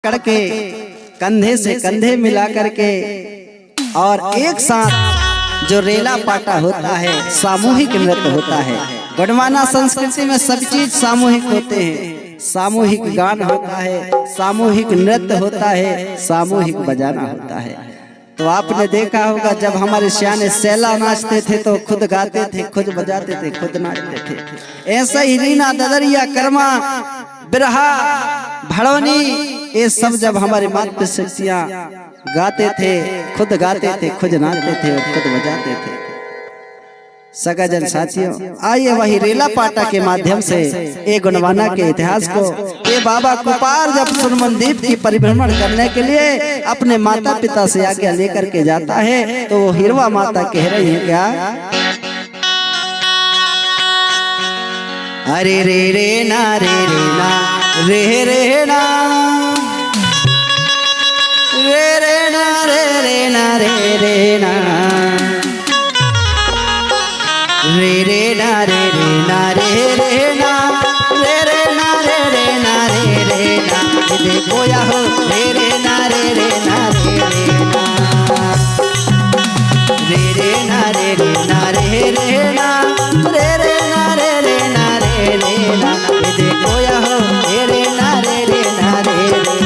पकड़ के कंधे से कंधे मिला करके और एक साथ जो रेला पाटा होता है, सामूहिक नृत्य होता है। गोंडवाना संस्कृति में सब चीज सामूहिक होते हैं। सामूहिक गान होता है, सामूहिक नृत्य होता है, सामूहिक बजाना होता है। तो आपने देखा होगा जब हमारे सियाने सैला नाचते थे तो खुद गाते थे, खुद बजाते थे, खुद नाचते थे। ऐसा ही रीना, ददरिया, कर्मा, बिरहा, भड़ोनी, ये सब जब हमारे मातृशक्तियाँ गाते थे, खुद गाते थे, खुद नाचते थे और खुद बजाते थे। सगाजन साथियों, आइए वही रेला पाटा के माध्यम से एक गोंडवाना के इतिहास को ये बाबा कुपार जब सुरमनदीप की परिभ्रमण करने के लिए अपने माता पिता से आज्ञा लेकर के जाता है तो वो हिरवा माता कह रही है क्या, अरे रे रे ना रे रे ना रे रे ना रे रे ना रे रे ना रे रे ना रे रे ना रे रे ना रे रे ना रे रे ना रे रे ना रे रे ना देखो या हो रे रे ना रे रे ना रे रे ना रे रे ना रे रे ना रे रे ना रे रे ना रे रे ना रे रे ना देखो या हो रे रे ना रे रे ना रे रे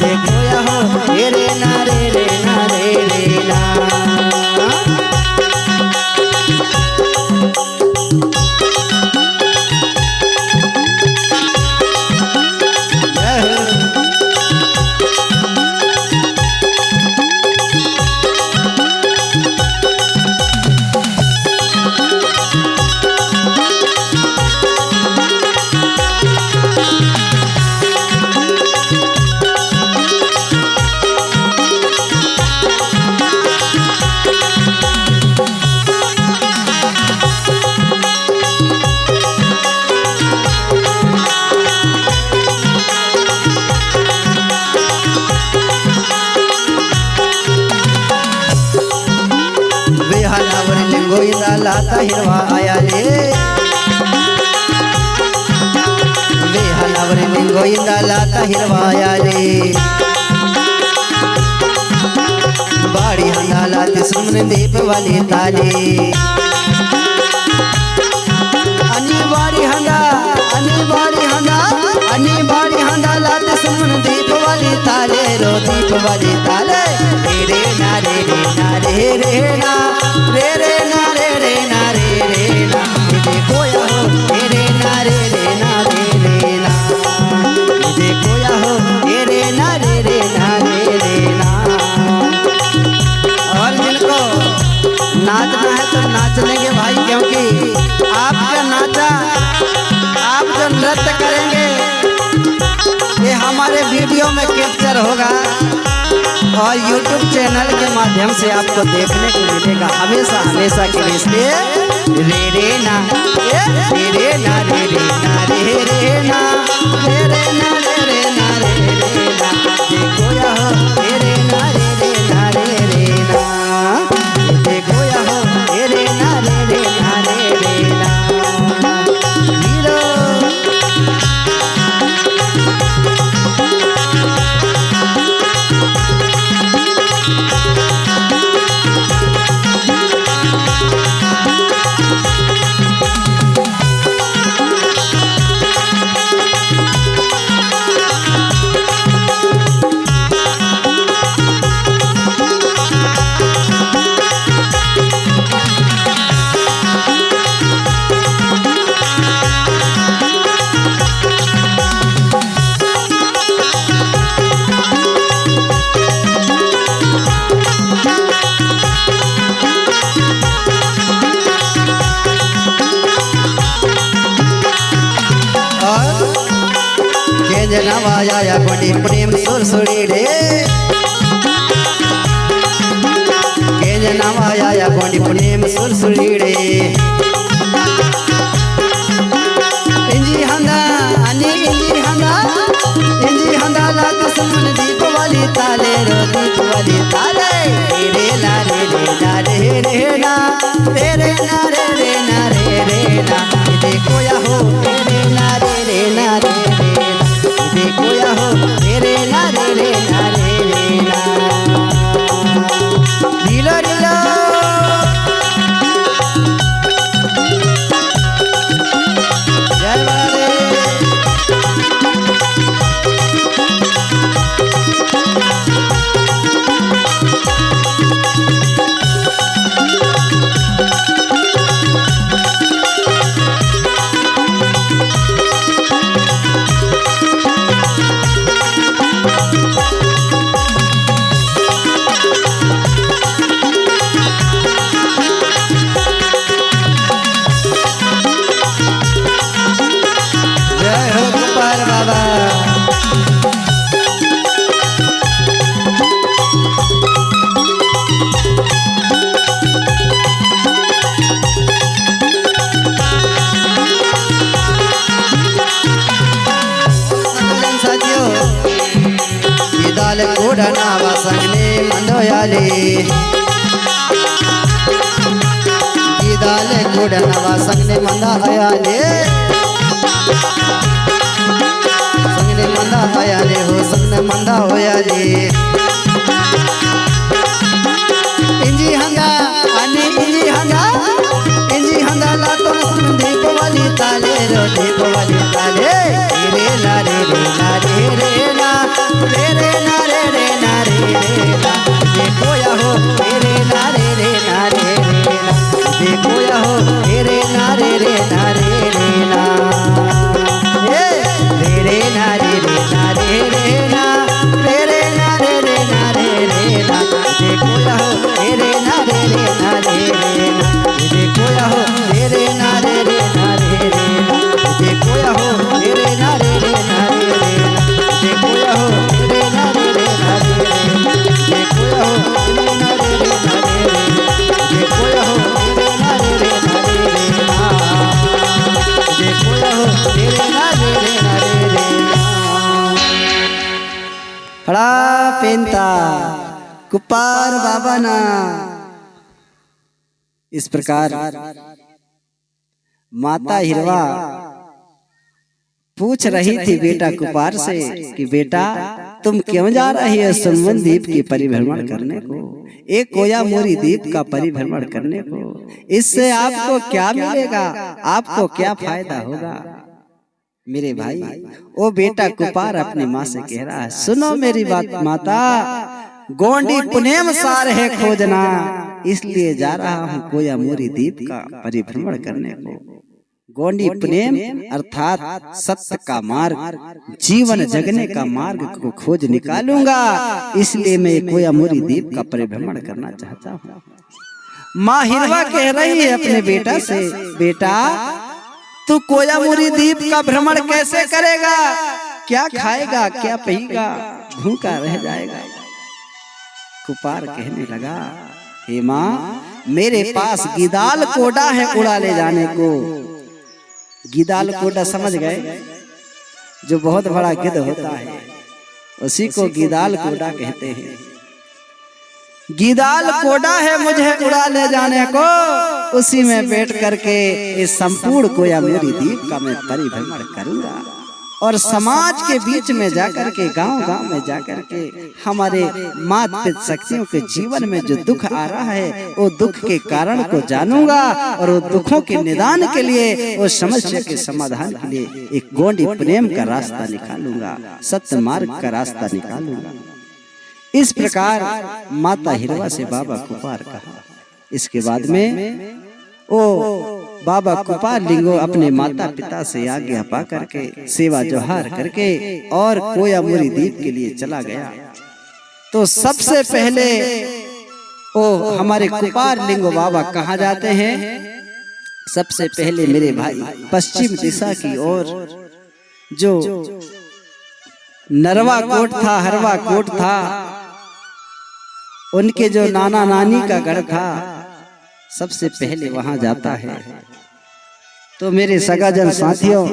देखो या हो रे रे ना रे रे ना रे रे ना। लाता हिरवा आया रे वे हलावरे में गोइंदा लाता हिरवा आया रे बाड़ी हंदा लाते सुमनदीप वाली ताले अनि बाड़ी हंदा लाते सुमनदीप वाली ताले रो दीप वाली ताले रे ना रे रे ना रे रे ना रे रे ना रे रे ना रे रे ना देखो या हो रे रे ना रे रे ना रे रे ना देखो या हो रे रे ना रे रे ना रे रे ना। और जिनको नाचना है तो नाच लेंगे भाई, क्योंकि आपका नाचा, आप जो नृत्य करेंगे ये हमारे वीडियो में कैप्चर होगा और YouTube चैनल के माध्यम से आपको देखने को मिलेगा हमेशा हमेशा के लिए। रे रे ना रे रे ना रे रे ना रे रे ना रे रे ना रे रे ना रे रे ना देखो या हो रे रे ना रे रे ना रे रे ना देखो या हो रे रे ना रे रे ना रे रे ना। नवाया गोंडी प्रेम सुरसुरी रे के नवाया गोंडी प्रेम सुरसुरी रे इंजी हंदा अनि इंजी हंदा लात सुमनदीप वाली ताले रो दीप वाली ताले रे ला रे रे ना रे रे ना रे रे ना रे रे ना रे रे ना देखो या हो रे रे ना रे रे ना रे रे देखो या हो रे रे ना रे गीदाल कोडनावा संगने मंदोयाले गीदाल कोडनावा संगने मंदायाले संगने मंदायाले हो संगने मंदा होयाले इंजी हंगा अने इंजी हंगा ला तो दीप वाली ताले रो दीप वाली ताले रे ला रे रे ला रे रे ला रे रे ला रे रे ला रे रे ला देखो या हो रे ला रे रे ला रे रे ला देखो या हो रे ला रे रे ला रे रे ला रे रे ला रे रे ला रे रे ला रे रे ला रे रे ला रे रे ला देखो या हो रे ला रे रे ला रे रे ला देखो या हो रे ला रे रे ला रे रे ला देखो या हो रे ला रे रे ला रे रे ला देखो या हो रे ला रे रे ला रे रे ला देखो या हो रे ला रे रे ला रे रे देखो या हो रे ला रे रे ला रे रे ला देखो या हो रे ला रे रे ला रे रे ला हड़ा पेंता कुपार बाबा ना इस प्रकार माता हिरवा पूछ रही थी बेटा कुपार से कि बेटा तुम क्यों जा रही है सुनवन द्वीप की परिभ्रमण करने को, एक कोया मोरी द्वीप का परिभ्रमण करने को। इससे आपको क्या मिलेगा, आपको क्या फायदा होगा। मेरे भाई वो बेटा कुपार अपनी माँ से कह रहा है, सुनो मेरी बात माता, गोंडी पुनेम सार है खोजना, इसलिए जा रहा हूँ कोया मोरी द्वीप का परिभ्रमण करने को। गोंडी पुनेम अर्थात सत्य का मार्ग, जीवन जगने का मार्ग को खोज निकालूंगा, इसलिए मैं कोया मोरी द्वीप का परिभ्रमण करना चाहता हूँ। माँ हिरवा कह रही है अपने बेटा से, बेटा तू कोया मोरी द्वीप का भ्रमण कैसे करेगा, क्या खाएगा, क्या पिएगा, भूखा रह जाएगा। कुपार कहने लगा, हे माँ मेरे पास गिदाल कोडा है उड़ा ले जाने को। गिदाल कोडा समझ गए, जो बहुत बड़ा गिद्ध होता है उसी को गिदाल कोडा कहते हैं। गिदाल कोडा है मुझे उड़ा ले जाने को, उसी में बैठ करके इस संपूर्ण कोया मोरी द्वीप का मैं परिभ्रमण करूंगा और समाज के बीच में जाकर के, गांव-गांव में जाकर के हमारे माता पिता शक्तियों के जीवन में जो दुख आ रहा है वो दुख के कारण को जानूंगा और वो दुखों के निदान के लिए, वो समस्या के समाधान के लिए एक गोंडी प्रेम का रास्ता निकालूंगा, सत्य मार्ग का रास्ता निकालूंगा। इस प्रकार माता हिरवा से बाबा कुपार कहा। इसके बाद में ओ बाबा कुपार लिंगो अपने माता पिता से आज्ञा पा करके, सेवा जोहार करके और कोया मोरी द्वीप के लिए चला गया। तो सबसे पहले ओ हमारे कुपार लिंगो बाबा कहाँ जाते हैं, सबसे पहले मेरे भाई पश्चिम दिशा की ओर जो नरवा कोट था, हरवा कोट था, उनके जो नाना नानी का गढ़ था, सबसे पहले वहां जाता है। तो मेरे सगाजन साथियों,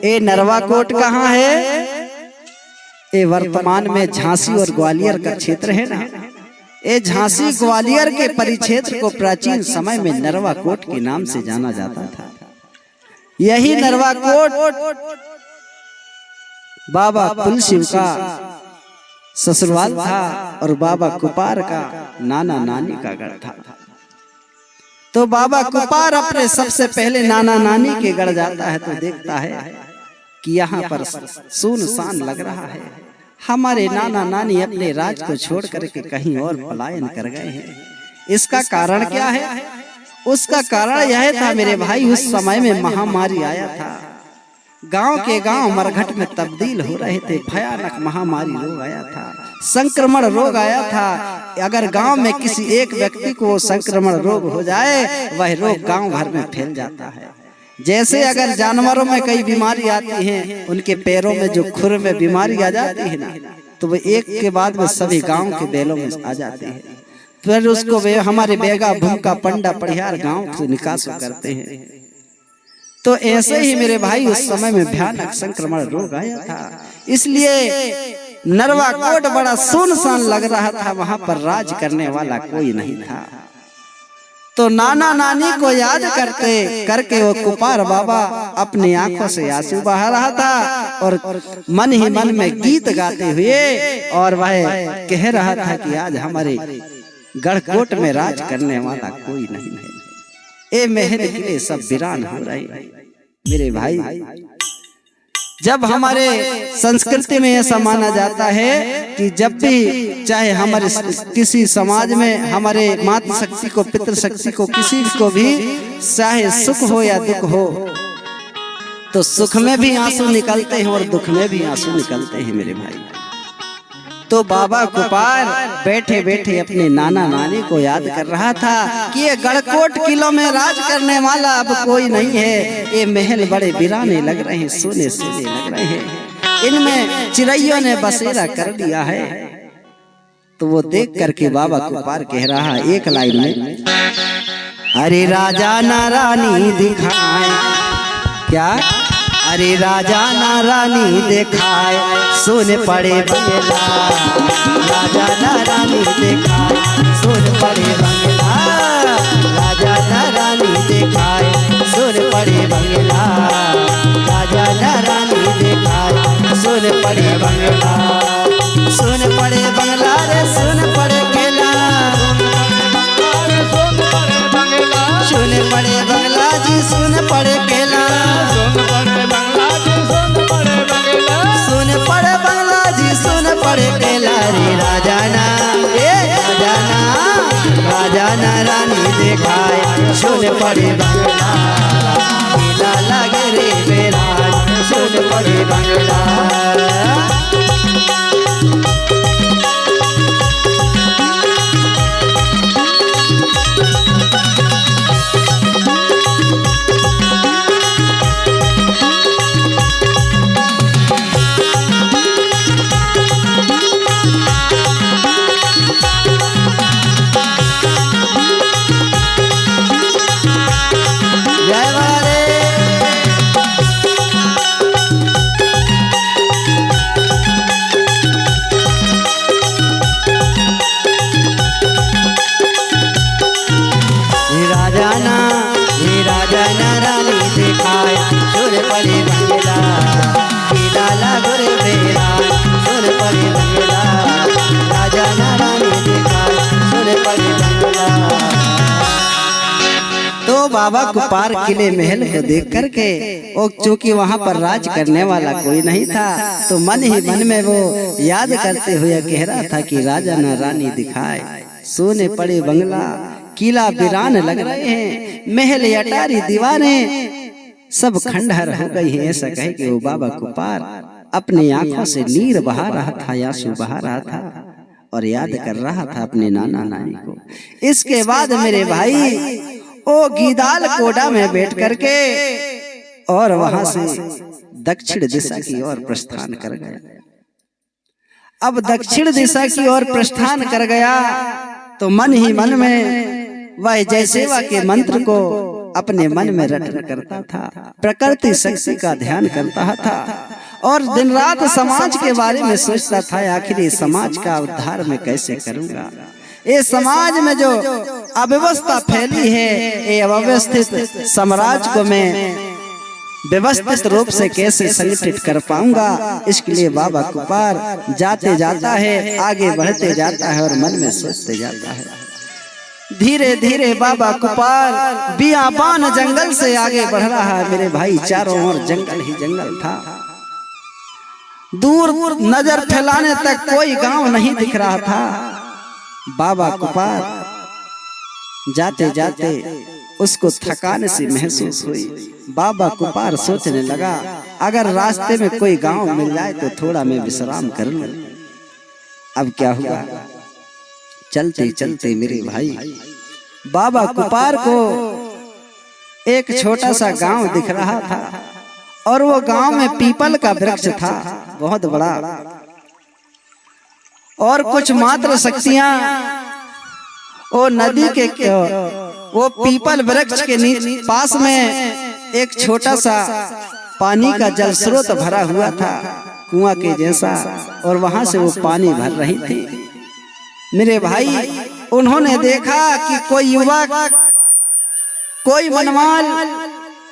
ए नरवा कोट कहाँ है, ये वर्तमान में झांसी और ग्वालियर का क्षेत्र है ना। ये झांसी ग्वालियर के परिक्षेत्र को प्राचीन समय में नरवा कोट के नाम से जाना जाता था। यही नरवा कोट बाबा कुलशिव का ससुराल था और बाबा कुपार का नाना नानी का गढ़ था। तो बाबा कुपार अपने सबसे पहले नाना नानी के गढ़ जाता है तो देखता है कि यहाँ पर सुनसान लग रहा है। हमारे नाना नानी अपने राज को छोड़ करके कहीं और पलायन कर गए हैं। इसका कारण क्या है? उसका कारण यह था मेरे भाई, उस समय में महामारी आया था, गांव के गांव मरघट में तब्दील हो रहे थे, भयानक महामारी रोग आया था, संक्रमण रोग आया था। अगर गांव में किसी एक व्यक्ति को संक्रमण रोग हो जाए, वह रोग गांव भर में फैल जाता है। जैसे अगर जानवरों में कई बीमारी आती हैं, उनके पैरों में जो खुर में बीमारी आ जाती है ना, तो वो एक के बाद में सभी गांव के बैलों में आ जाती है। फिर उसको हमारे बेगा भूमका पंडा पढ़ियार गांव से निकास करते हैं। तो ऐसे ही मेरे भाई उस समय में भयानक संक्रमण रोग आया था। इसलिए नरवा कोट बड़ा सुनसान लग रहा था, वहां पर राज करने वाला कोई नहीं था। तो नाना नानी को याद करते करके वो कुपार बाबा अपनी आंखों से आंसू बहा रहा था और मन ही मन में गीत गाते हुए और वह कह रहा था कि आज हमारे गढ़कोट में राज करने वाला कोई नहीं है। ए महल किले सब वीरान हो रहे। मेरे भाई, जब हमारे संस्कृति में ऐसा माना जाता है कि जब भी चाहे हमारे किसी समाज में हमारे मातृशक्ति को, पितृशक्ति को, किसी को भी चाहे सुख हो या दुख हो, तो सुख में भी आंसू निकलते हैं और दुख में भी आंसू निकलते हैं मेरे भाई। तो बाबा कुपार बैठे बैठे अपने नाना नानी को याद कर रहा था कि ये गढ़कोट किलों में राज करने वाला अब कोई नहीं है। ये महल बड़े वीराने लग रहे हैं, सोने सोने लग रहे हैं, इनमें चिड़ैयों ने बसेरा कर दिया है। तो वो देख करके बाबा कुपार कह रहा है एक लाइन में, अरे राजा ना रानी दिखाए क्या, अरे राजा ना रानी दिखाए सुन पड़े बंगला, राजा ना रानी दिखाए सुन पड़े बंगला, राजा ना रानी दिखाए सुन पड़े बंगला, राजा ना रानी दिखाए सुन पड़े बंगला, सुन पड़े बंगला रे सुन पड़े केला, सुन पड़े बंगला जी सुन पड़े केला, रे राजाना ए राजाना, राजाना रानी दिखाए सुन पड़े बंगला, किला लगे रे मेरा सुन पड़े बंगला। तो बाबा कुपार किले महल को देख करके वो चूंकि वहां पर राज करने वाला कोई नहीं था, तो मन ही मन में वो याद करते हुए कह रहा था कि राजा ना रानी दिखाए सोने पड़े बंगला, किला वीरान लग रहे हैं, महल अटारी दीवारें सब खंडहर हो गई है। ऐसा कहे कि वो बाबा कुपार अपनी आंखों से नीर बहा रहा था, आंसू बहा रहा था और याद कर रहा था अपने नाना नानी को। इसके बाद मेरे भाई ओ गीदाल कोडा में बैठ करके और वहां से दक्षिण दिशा की ओर प्रस्थान कर गया। अब दक्षिण दिशा की ओर प्रस्थान कर गया तो मन ही मन में वह जय सेवा के मंत्र को अपने मन में रटन करता था, प्रकृति शक्ति का ध्यान करता था और दिन रात समाज के बारे में सोचता था, आखिर समाज का उद्धार मैं कैसे करूंगा। ये समाज में जो अव्यवस्था फैली है, ये अव्यवस्थित साम्राज्य को मैं व्यवस्थित रूप से कैसे संगठित कर पाऊंगा। इसके लिए बाबा कुपार जाते जाता है, आगे बढ़ते जाता है और मन में सोचते जाता है। धीरे धीरे बाबा कुपार बियाबान जंगल से आगे बढ़ रहा है मेरे भाई। चारों ओर जंगल ही जंगल था, दूर नजर फैलाने तक कोई गांव नहीं दिख रहा था। बाबा कुपार जाते जाते उसको थकान सी महसूस हुई। बाबा कुपार सोचने लगा, अगर रास्ते में कोई गांव मिल जाए तो थोड़ा मैं विश्राम कर लूं। अब क्या हुआ, चलते चलते मेरे भाई बाबा कुपार को एक छोटा सा गांव दिख रहा था और वो गांव में पीपल का वृक्ष था बहुत बड़ा, और कुछ मात्र शक्तियां वो नदी के वो पीपल वृक्ष के पास में एक छोटा सा पानी का जल स्रोत भरा हुआ था। कुआं के जैसा, और वहां से वो पानी भर रही थी। मेरे भाई उन्होंने देखा कि कोई युवक, कोई मनवाल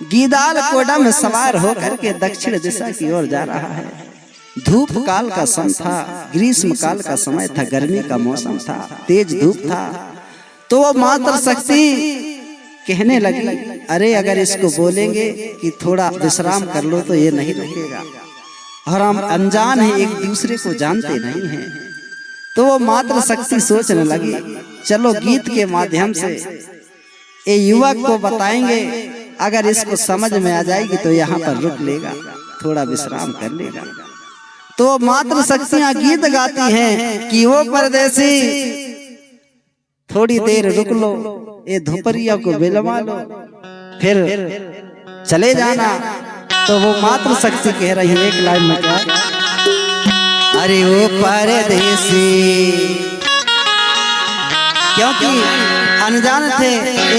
गीदाल कोड़ा में सवार होकर के दक्षिण दिशा की ओर जा रहा है। धूप काल का समय था, ग्रीष्म काल का समय था, गर्मी का मौसम था, तेज धूप था। तो वो मात्र शक्ति कहने लगी, अरे अगर इसको बोलेंगे कि थोड़ा विश्राम कर लो तो ये नहीं रुकेगा, और हम अनजान हैं, एक दूसरे को जानते नहीं हैं। तो वो मात्र शक्ति सोचने लगी, चलो गीत के माध्यम से ये युवक को बताएंगे, अगर इसको समझ में आ जाएगी तो यहाँ पर रुक लेगा, थोड़ा विश्राम कर लेगा। तो मात्र शक्तियां गीत गाती हैं कि वो परदेसी थोड़ी देर रुक लो, ये धोपरिया को बिलवा लो, फिर चले जाना। तो वो मात्र शक्ति कह रही है एक लाइन में, क्या, अरे वो परदेसी, क्योंकि अनजान थे,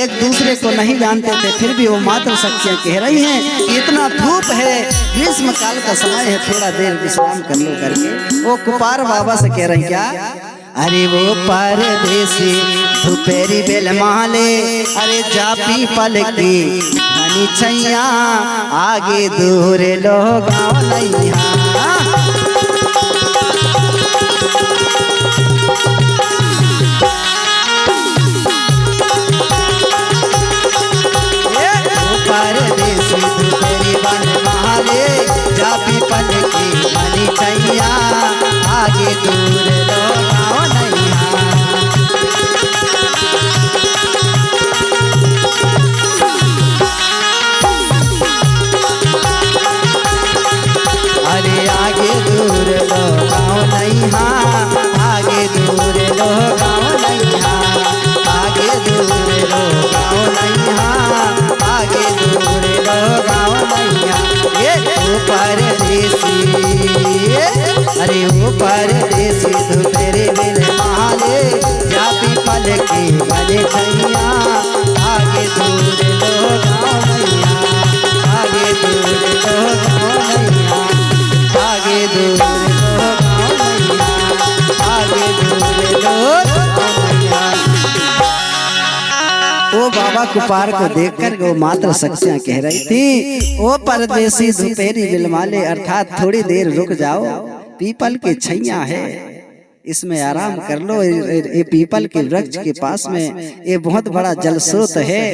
एक दूसरे को नहीं जानते थे, फिर भी वो मात्र शक्तियां कह रही हैं कि इतना धूप है, ग्रीष्म काल का समय है, थोड़ा देर विश्राम कर लो करके। वो कुपार बाबा से कह रही, क्या, अरे वो परदेसी धुपेरी बेल माले, अरे जा पीपल की घनी छैया, आगे दूर लोग नैया। परदेसी धुपेरी बन माले, जा पीपल की घनी छैया, आगे दूर लोग नैया। अरे आगे दूर लो गाँव नैया, आगे दूर लो गाँव नैया, आगे दूर लो गाँव नैया, आगे दूर लो गाँव नैया। ये ओ परदेसी, अरे ओ परदेसी धुपेरी बेल माले, जा पीपल की बने छैया, आगे दूर लो गाँव नैया, आगे दूर लो गाँव नैया, आगे दूर लो गाँव नैया, आगे दूर लो गाँव नैया। वो बाबा कुपार को देखकर वो मात्र शक्तियां कह रही थी, ओ परदेसी धुपेरी बिलमाले, अर्थात थोड़ी देर रुक जाओ, पीपल की छैया है, इसमें आराम कर लो। ये पीपल के वृक्ष के पास में ये बहुत बड़ा जल स्रोत है,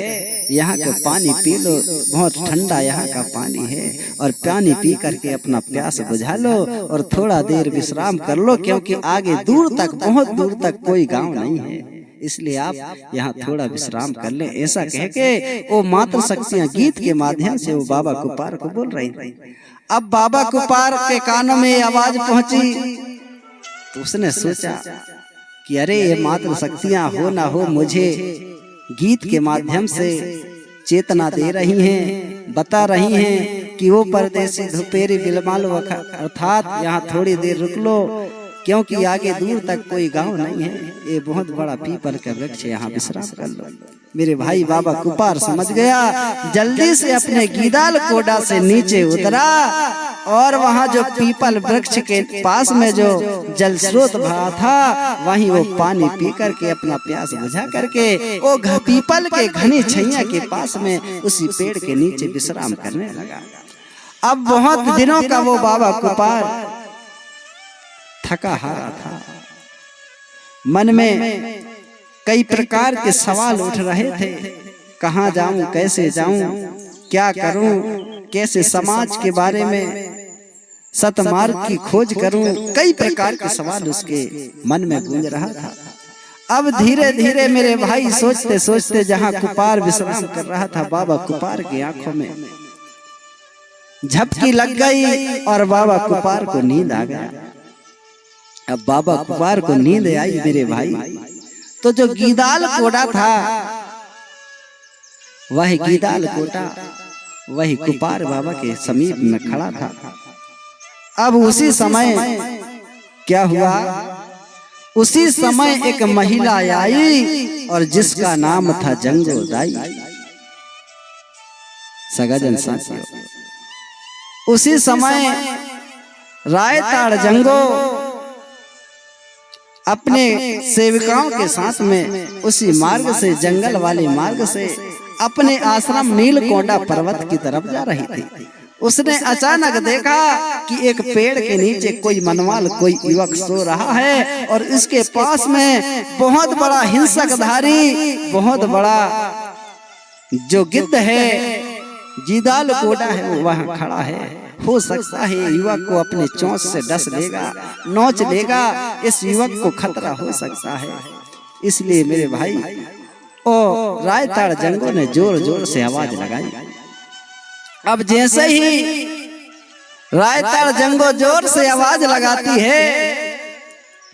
यहाँ का पानी पी लो, बहुत ठंडा यहाँ का पानी है, और पानी पी करके अपना प्यास बुझा लो और थोड़ा देर विश्राम कर लो, क्योंकि आगे दूर तक, बहुत दूर तक कोई गांव नहीं है, इसलिए आप यहाँ थोड़ा विश्राम कर लें। ऐसा कह के वो मात्र शक्तियां गीत के माध्यम से वो बाबा कुपार को बोल रही थी। अब बाबा कुपार के कानों में आवाज पहुंची तो उसने सोचा कि अरे ये मात्र शक्तियां हो ना हो मुझे गीत के माध्यम से चेतना दे रही हैं, बता रही हैं कि वो परदेसी धुपेरी बिलमाल, अर्थात यहाँ थोड़ी देर रुक लो, क्योंकि आगे दूर तक कोई गांव नहीं है, ये बहुत बड़ा पीपल का वृक्ष है, यहाँ विश्राम कर लो। मेरे भाई बाबा कुपार समझ गया, जल्दी से अपने गीदाल कोडा से नीचे उतरा, और वहाँ जो पीपल वृक्ष के पास में जो जल स्रोत भरा था, वहीं वो पानी पी करके अपना प्यास बुझा करके वो पीपल के घनी छैया के पास में उसी पेड़ के नीचे विश्राम करने लगा। अब बहुत दिनों का वो बाबा कुपार थका हारा था, मन में कई प्रकार के सवाल उठ रहे थे, कहाँ जाऊं, कैसे जाऊं, क्या करूं, कैसे समाज के बारे में सतमार्ग की खोज करूं, कई प्रकार के सवाल उसके मन में गूंज रहा था। अब धीरे धीरे मेरे भाई सोचते सोचते जहां कुपार विश्राम कर रहा था, बाबा कुपार की आंखों में झपकी लग गई और बाबा कुपार को नींद आ गया। अब बाबा कुपार को नींद आई मेरे भाई, तो जो गीदाल कोड़ा था वही गीदाल कोटा वही कुपार बाबा के समीप में खड़ा था। अब उसी समय क्या हुआ, उसी समय एक महिला आई और जिसका नाम था जंगोदाई। सगाजन साथियों, उसी समय रायताड़ जंगो अपने सेविकाओं के साथ में उसी मार्ग से, जंगल वाले मार्ग से अपने आश्रम नीलकोंडा पर्वत की तरफ जा रही थी। उसने अचानक देखा कि एक पेड़ के नीचे कोई मनवाल, कोई युवक सो रहा है और इसके पास में बहुत बड़ा हिंसकधारी, बहुत बड़ा जो गिद्ध है, जीदाल कोड़ा है, वो वहां खड़ा है। हो सकता है युवक को अपने चोंच से डस लेगा, नोच लेगा, इस युवक को खतरा हो सकता है। इसलिए मेरे भाई ओ रायताड़ जंगो ने जोर जोर से आवाज लगाई। अब जैसे ही रायताड़ जंगो जोर से आवाज लगाती है,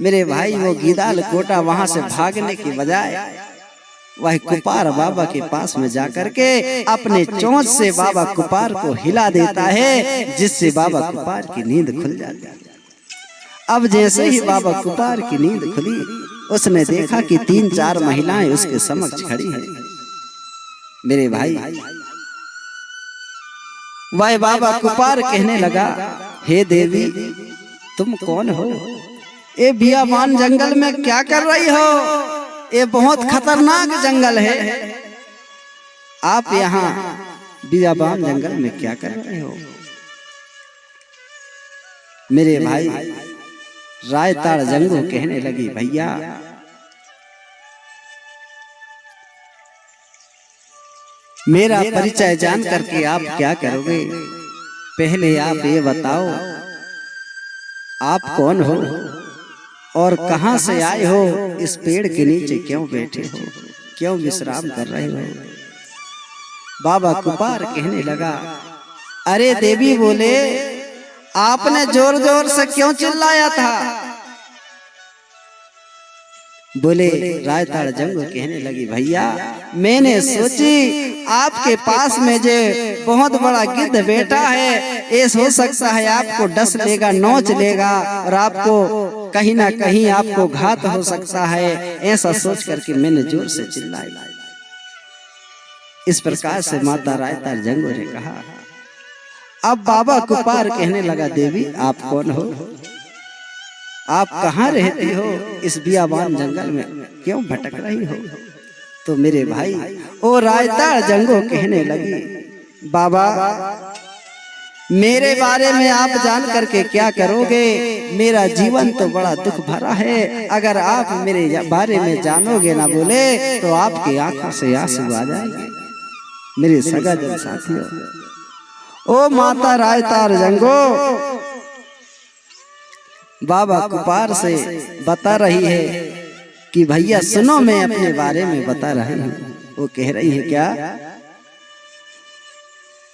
मेरे भाई वो गीदाल कोटा वहां से भागने की बजाय वह कुपार बाबा के पास में जाकर के अपने चोंच से बाबा कुपार को हिला देता है, जिससे बाबा कुपार की नींद खुल जाती है। अब जैसे ही बाबा कुपार की नींद खुली, उसने देखा कि 3-4 महिलाएं उसके समक्ष खड़ी हैं। मेरे भाई वह बाबा कुपार कहने लगा, हे देवी तुम कौन हो? ये बियाबान जंगल में क्या कर रही हो? ये बहुत खतरनाक जंगल है, आप यहाँ बियाबान जंगल में क्या कर रहे हो? मेरे भाई रायताड़ जंगो कहने लगी, भैया मेरा परिचय जान करके आप क्या करोगे? पहले आप ये बताओ, आप कौन हो और कहां से आए हो? इस पेड़ के नीचे क्यों बैठे हो? क्यों विश्राम कर रहे हो? बाबा कुपार कहने लगा, अरे देवी बोले, आपने जोर जोर से क्यों चिल्लाया था? बोले रायताड़ जंगो कहने लगी, भैया मैंने सोची आपके पास में जो बहुत बड़ा गिद्ध बैठा है, ये हो सकता है आपको डस लेगा, नोच लेगा और आपको कहीं ना कहीं आपको घात हो सकता है। ऐसा सोच करके मैंने जोर से चिल्लाया। इस प्रकार से माता रायताड़ जंगो ने कहा। अब बाबा कुपार कहने लगा, देवी आप कौन हो? आप कहाँ रहती हो? इस बियाबान जंगल में क्यों भटक रही हो? तो मेरे भाई ओ रायताड़ जंगो कहने लगी, बाबा मेरे बारे में आप जान करके क्या करोगे? मेरा जीवन तो बड़ा दुख भरा है। अगर आप मेरे बारे में जानोगे ना बोले तो आपकी आंखों से आंसू आ जाएंगे। मेरे सगा जन साथियों, ओ माता रायताड़ जंगो बाबा कुपार से बता रही है कि भैया सुनो, मैं अपने बारे में बता रही हूँ। वो कह रही है क्या?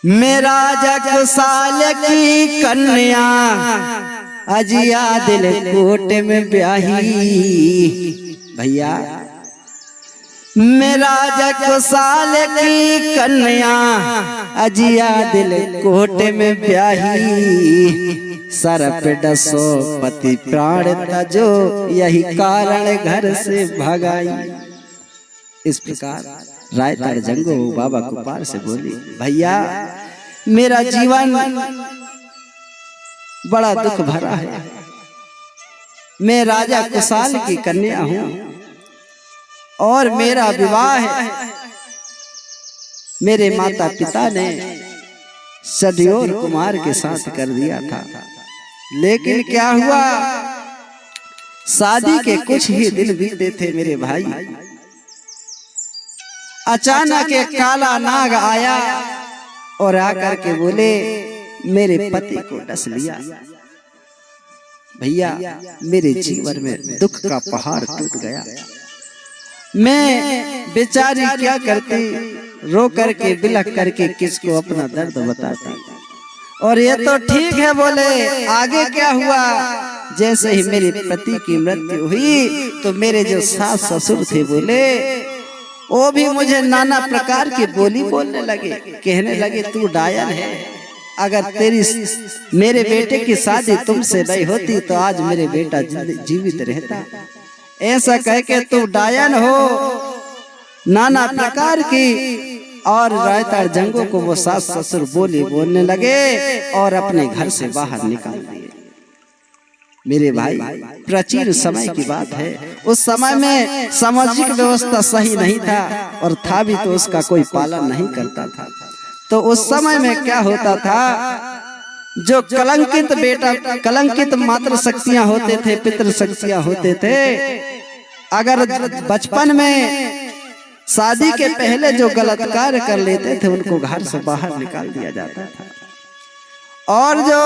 मेरा जगसाल की कन्या अजिया दिल कोट में ब्याही। भैया मेरा जगसाल की कन्या अजिया दिल कोट में ब्याही। सर पे डसो पति प्राण तजो, यही कारण घर से भगाई। इस प्रकार रायताड़ जंगो बाबा कुपार से बोली, भैया मेरा जीवन बड़ा दुख भरा है। मैं राजा कुशाल की कन्या हूँ और मेरा विवाह है मेरे माता पिता ने सदियोर कुमार के साथ कर दिया था। लेकिन क्या हुआ, शादी के कुछ ही दिन बीते थे मेरे भाई, अचानक एक काला नाग आया और आकर के बोले मेरे पति को डस लिया। भैया मेरे जीवन में दुख का पहाड़ टूट गया। मैं बेचारी क्या करती, रो करके बिलख करके किसको अपना दर्द बताती। और ये तो ठीक है, बोले आगे क्या हुआ? जैसे ही मेरे पति की मृत्यु हुई तो मेरे जो सास ससुर थे बोले वो भी मुझे नाना प्रकार की बोली बोलने लगे। कहने लगे तू डायन है, अगर तेरी मेरे बेटे की शादी तुमसे नहीं होती तो आज मेरे बेटा जीवित रहता। ऐसा कह के तू डायन हो, नाना प्रकार की। और रायताड़ जंगो को वो सास ससुर बोली बोलने लगे और अपने घर से बाहर निकाल दिए। मेरे भाई प्राचीन समय की बात है। उस समय में सामाजिक व्यवस्था सही नहीं था, और था भी तो उसका कोई पालन नहीं करता था। तो उस समय में क्या होता था, जो कलंकित बेटा, कलंकित मातृ शक्तियां होते थे, पितृ शक्तियां होते थे, अगर बचपन में शादी के पहले जो गलत कार्य कर लेते थे उनको घर से बाहर निकाल दिया जाता था। और जो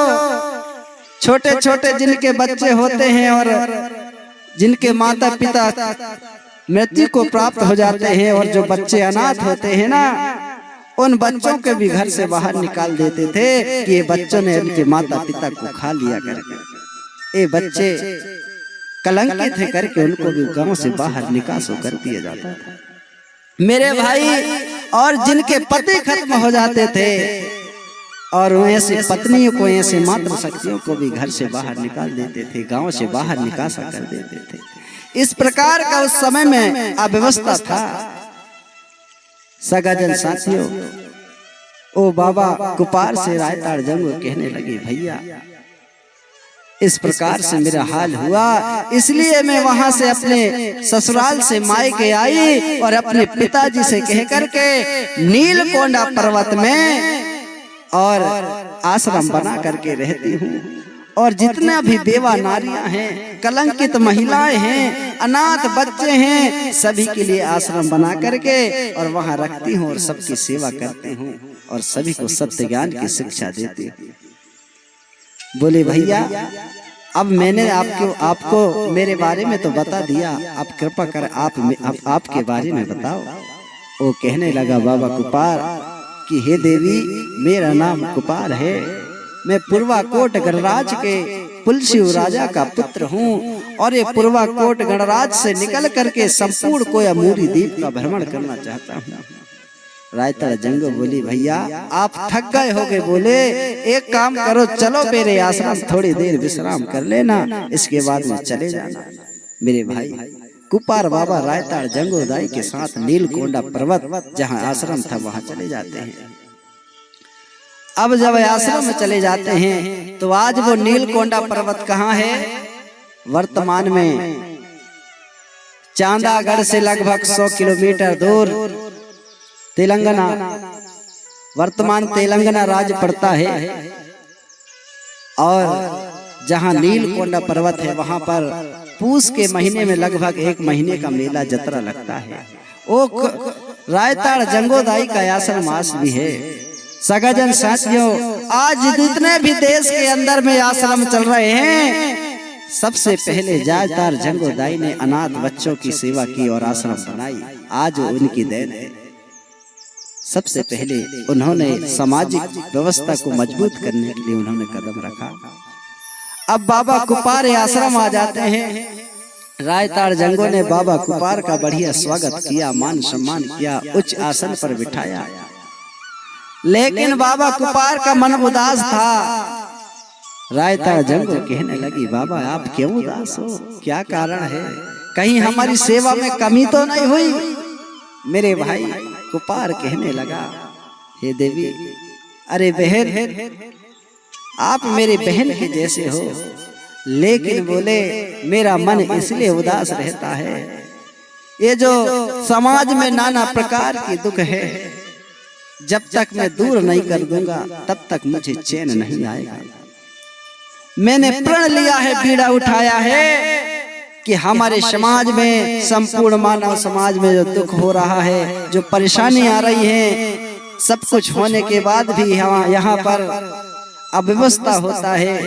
छोटे छोटे जिनके बच्चे होते हैं और जिनके माता पिता मृत्यु को प्राप्त हो जाते हैं, और जो बच्चे अनाथ होते हैं ना, उन बच्चों के भी घर से बाहर निकाल देते थे कि ये बच्चों ने उनके माता पिता को खा लिया करके, ये बच्चे कलंकित है करके उनको भी गांव से बाहर निकास कर दिया जाता था मेरे भाई। और जिनके पति खत्म हो जाते थे और ऐसे पत्नियों को, ऐसे मातृ शक्तियों को भी घर से बाहर निकाल देते थे, गांव से बाहर निकासा कर देते थे। इस प्रकार का उस समय में अव्यवस्था था। सगाजन साथियों, ओ बाबा कुपार से रायताड़ जंगो कहने लगे, भैया इस प्रकार से मेरा हाल हुआ, इसलिए मैं वहां से अपने ससुराल से मायके आई और अपने पिताजी से कह करके नीलकोंडा पर्वत में और आश्रम बना करके रहती हूँ। और जितना भी बेवा नारियां हैं, कलंकित महिलाएं हैं, अनाथ बच्चे हैं, सभी के लिए आश्रम बना करके और वहां रखती हूँ और सबकी सेवा करती हूँ और सभी को सत्य ज्ञान की शिक्षा देती हूँ। बोले भैया, अब मैंने आपको मेरे बारे में तो बता दिया, अब कृपा कर आपके बारे में बताओ। वो कहने लगा बाबा कुपार कि हे देवी, मेरा नाम कुपार है, मैं पूर्वाकोट गणराज के पुलशिव राजा का पुत्र हूँ, और ये पूर्वाकोट गणराज से निकल करके संपूर्ण कोयामूरी द्वीप का भ्रमण करना चाहता हूँ। रायताड़ जंगो बोली, भैया आप थक गए होगे, बोले एक काम करो, चलो मेरे आश्रम थोड़ी देर विश्राम कर लेना, इसके बाद में चले जाना। मेरे भाई कुपार बाबा रायताड़ जंगो दाई के साथ नीलकोंडा पर्वत जहाँ आश्रम था वहां चले जाते हैं। अब जब आश्रम में चले जाते हैं तो आज वो नीलकोंडा पर्वत कहाँ है? वर्तमान में चांदागढ़ से लगभग 100 किलोमीटर दूर तेलंगाना, वर्तमान तेलंगाना राज्य पड़ता है। और जहाँ नीलकोंडा पर्वत है वहां पर पूस के महीने में लगभग 1 महीने का मेला जतरा लगता है। वो रायताड़ जंगोदाई का आश्रम आज भी है। सगाजन साथियों, आज जितने भी देश के अंदर में आश्रम चल रहे हैं, सबसे पहले रायताड़ जंगोदाई ने अनाथ बच्चों की सेवा की और आश्रम बनाई। आज उनकी देन है। सबसे पहले उन्होंने सामाजिक व्यवस्था को मजबूत करने के लिए उन्होंने कदम रखा। अब बाबा कुपार आश्रम आ जाते हैं। रायताड़ जंगो ने बाबा कुपार का बढ़िया स्वागत किया, मान सम्मान किया, उच्च आसन पर बिठाया। लेकिन बाबा कुपार का मन उदास था। रायताड़ जंगो कहने लगी, बाबा आप क्यों उदास हो? क्या कारण है? कहीं हमारी सेवा में कमी तो नहीं हुई? मेरे भाई कुपार कहने लगा, हे देवी, अरे बहन, आप मेरे बहन के जैसे हो, लेकिन बोले मेरा मन इसलिए उदास रहता है, ये जो समाज में नाना प्रकार के दुख है, जब तक मैं दूर नहीं कर दूंगा तब तक मुझे चैन नहीं आएगा। मैंने प्रण लिया है, बीड़ा उठाया है कि हमारे समाज में, संपूर्ण मानव समाज में जो दुख हो रहा है, जो परेशानी आ रही है, सब कुछ होने के बाद भी यहाँ पर अव्यवस्था होता है।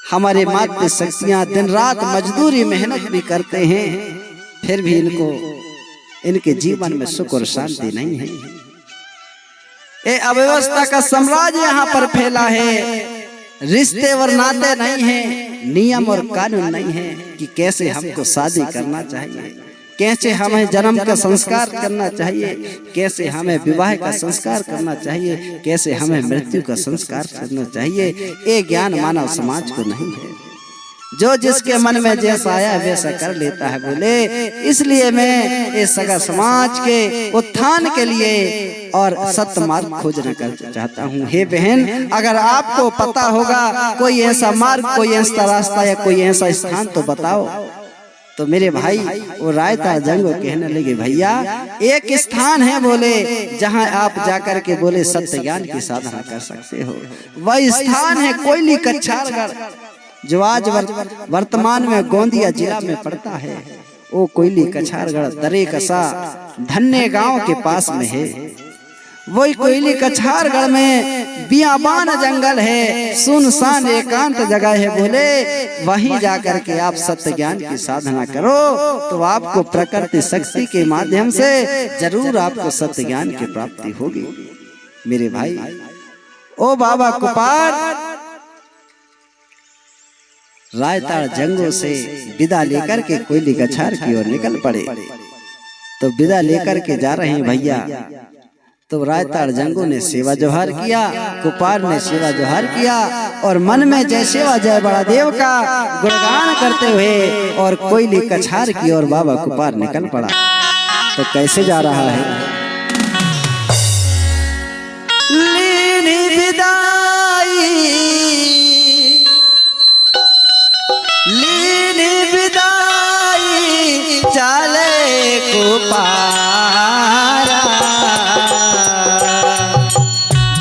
हमारे मातृ शक्तियाँ दिन रात मजदूरी मेहनत भी करते हैं, फिर भी इनके जीवन में सुख और शांति नहीं है। ये अव्यवस्था का साम्राज्य यहाँ पर फैला है। रिश्ते और नाते नहीं है, नियम और कानून नहीं है कि कैसे हमको शादी करना चाहिए, कैसे हमें जन्म का संस्कार करना चाहिए, कैसे हमें विवाह का संस्कार करना चाहिए, कैसे हमें मृत्यु का संस्कार करना चाहिए। ये ज्ञान मानव समाज को नहीं है। जो जिसके मन में जैसा आया वैसा कर लेता है बोले। इसलिए मैं इस सगा समाज के उत्थान के लिए और सत्य मार्ग खोजना कर चाहता हूँ। हे बहन, अगर आपको पता होगा कोई ऐसा मार्ग, कोई ऐसा रास्ता या कोई ऐसा स्थान तो बताओ। तो मेरे भाई वो रायता जंगो कहने लगे, भैया एक स्थान है बोले जहां आप जाकर के बोले सत्य ज्ञान की साधना कर सकते हो। वह स्थान है कोयली कछारगढ़, जो आज वर्तमान में गोंदिया जिला में पड़ता है। वो कोयली कछारगढ़ दरे कसा धन्य गांव के पास में है। वही कोयली कछारगढ़ में बियाबान जंगल है, सुनसान एकांत जगह है बोले। वहीं जाकर के आप सत्य ज्ञान की साधना करो तो आपको प्रकृति शक्ति के माध्यम से जरूर आपको सत्य ज्ञान की प्राप्ति होगी। मेरे भाई ओ बाबा कुपार रायताड़ जंगों से विदा लेकर के कोयली कछार की ओर निकल पड़े। तो विदा लेकर के जा रहे हैं भैया। तो रायताड़ जंगों ने सेवा जोहार किया, कुपार ने सेवा जोहार किया और मन में जय सेवा जय बड़ा देव का गुणगान करते हुए और कोयली कछार की ओर बाबा कुपार निकल पड़ा। तो कैसे जा रहा है? लीनी विदाई, लीनी विदाई चले कुपारा,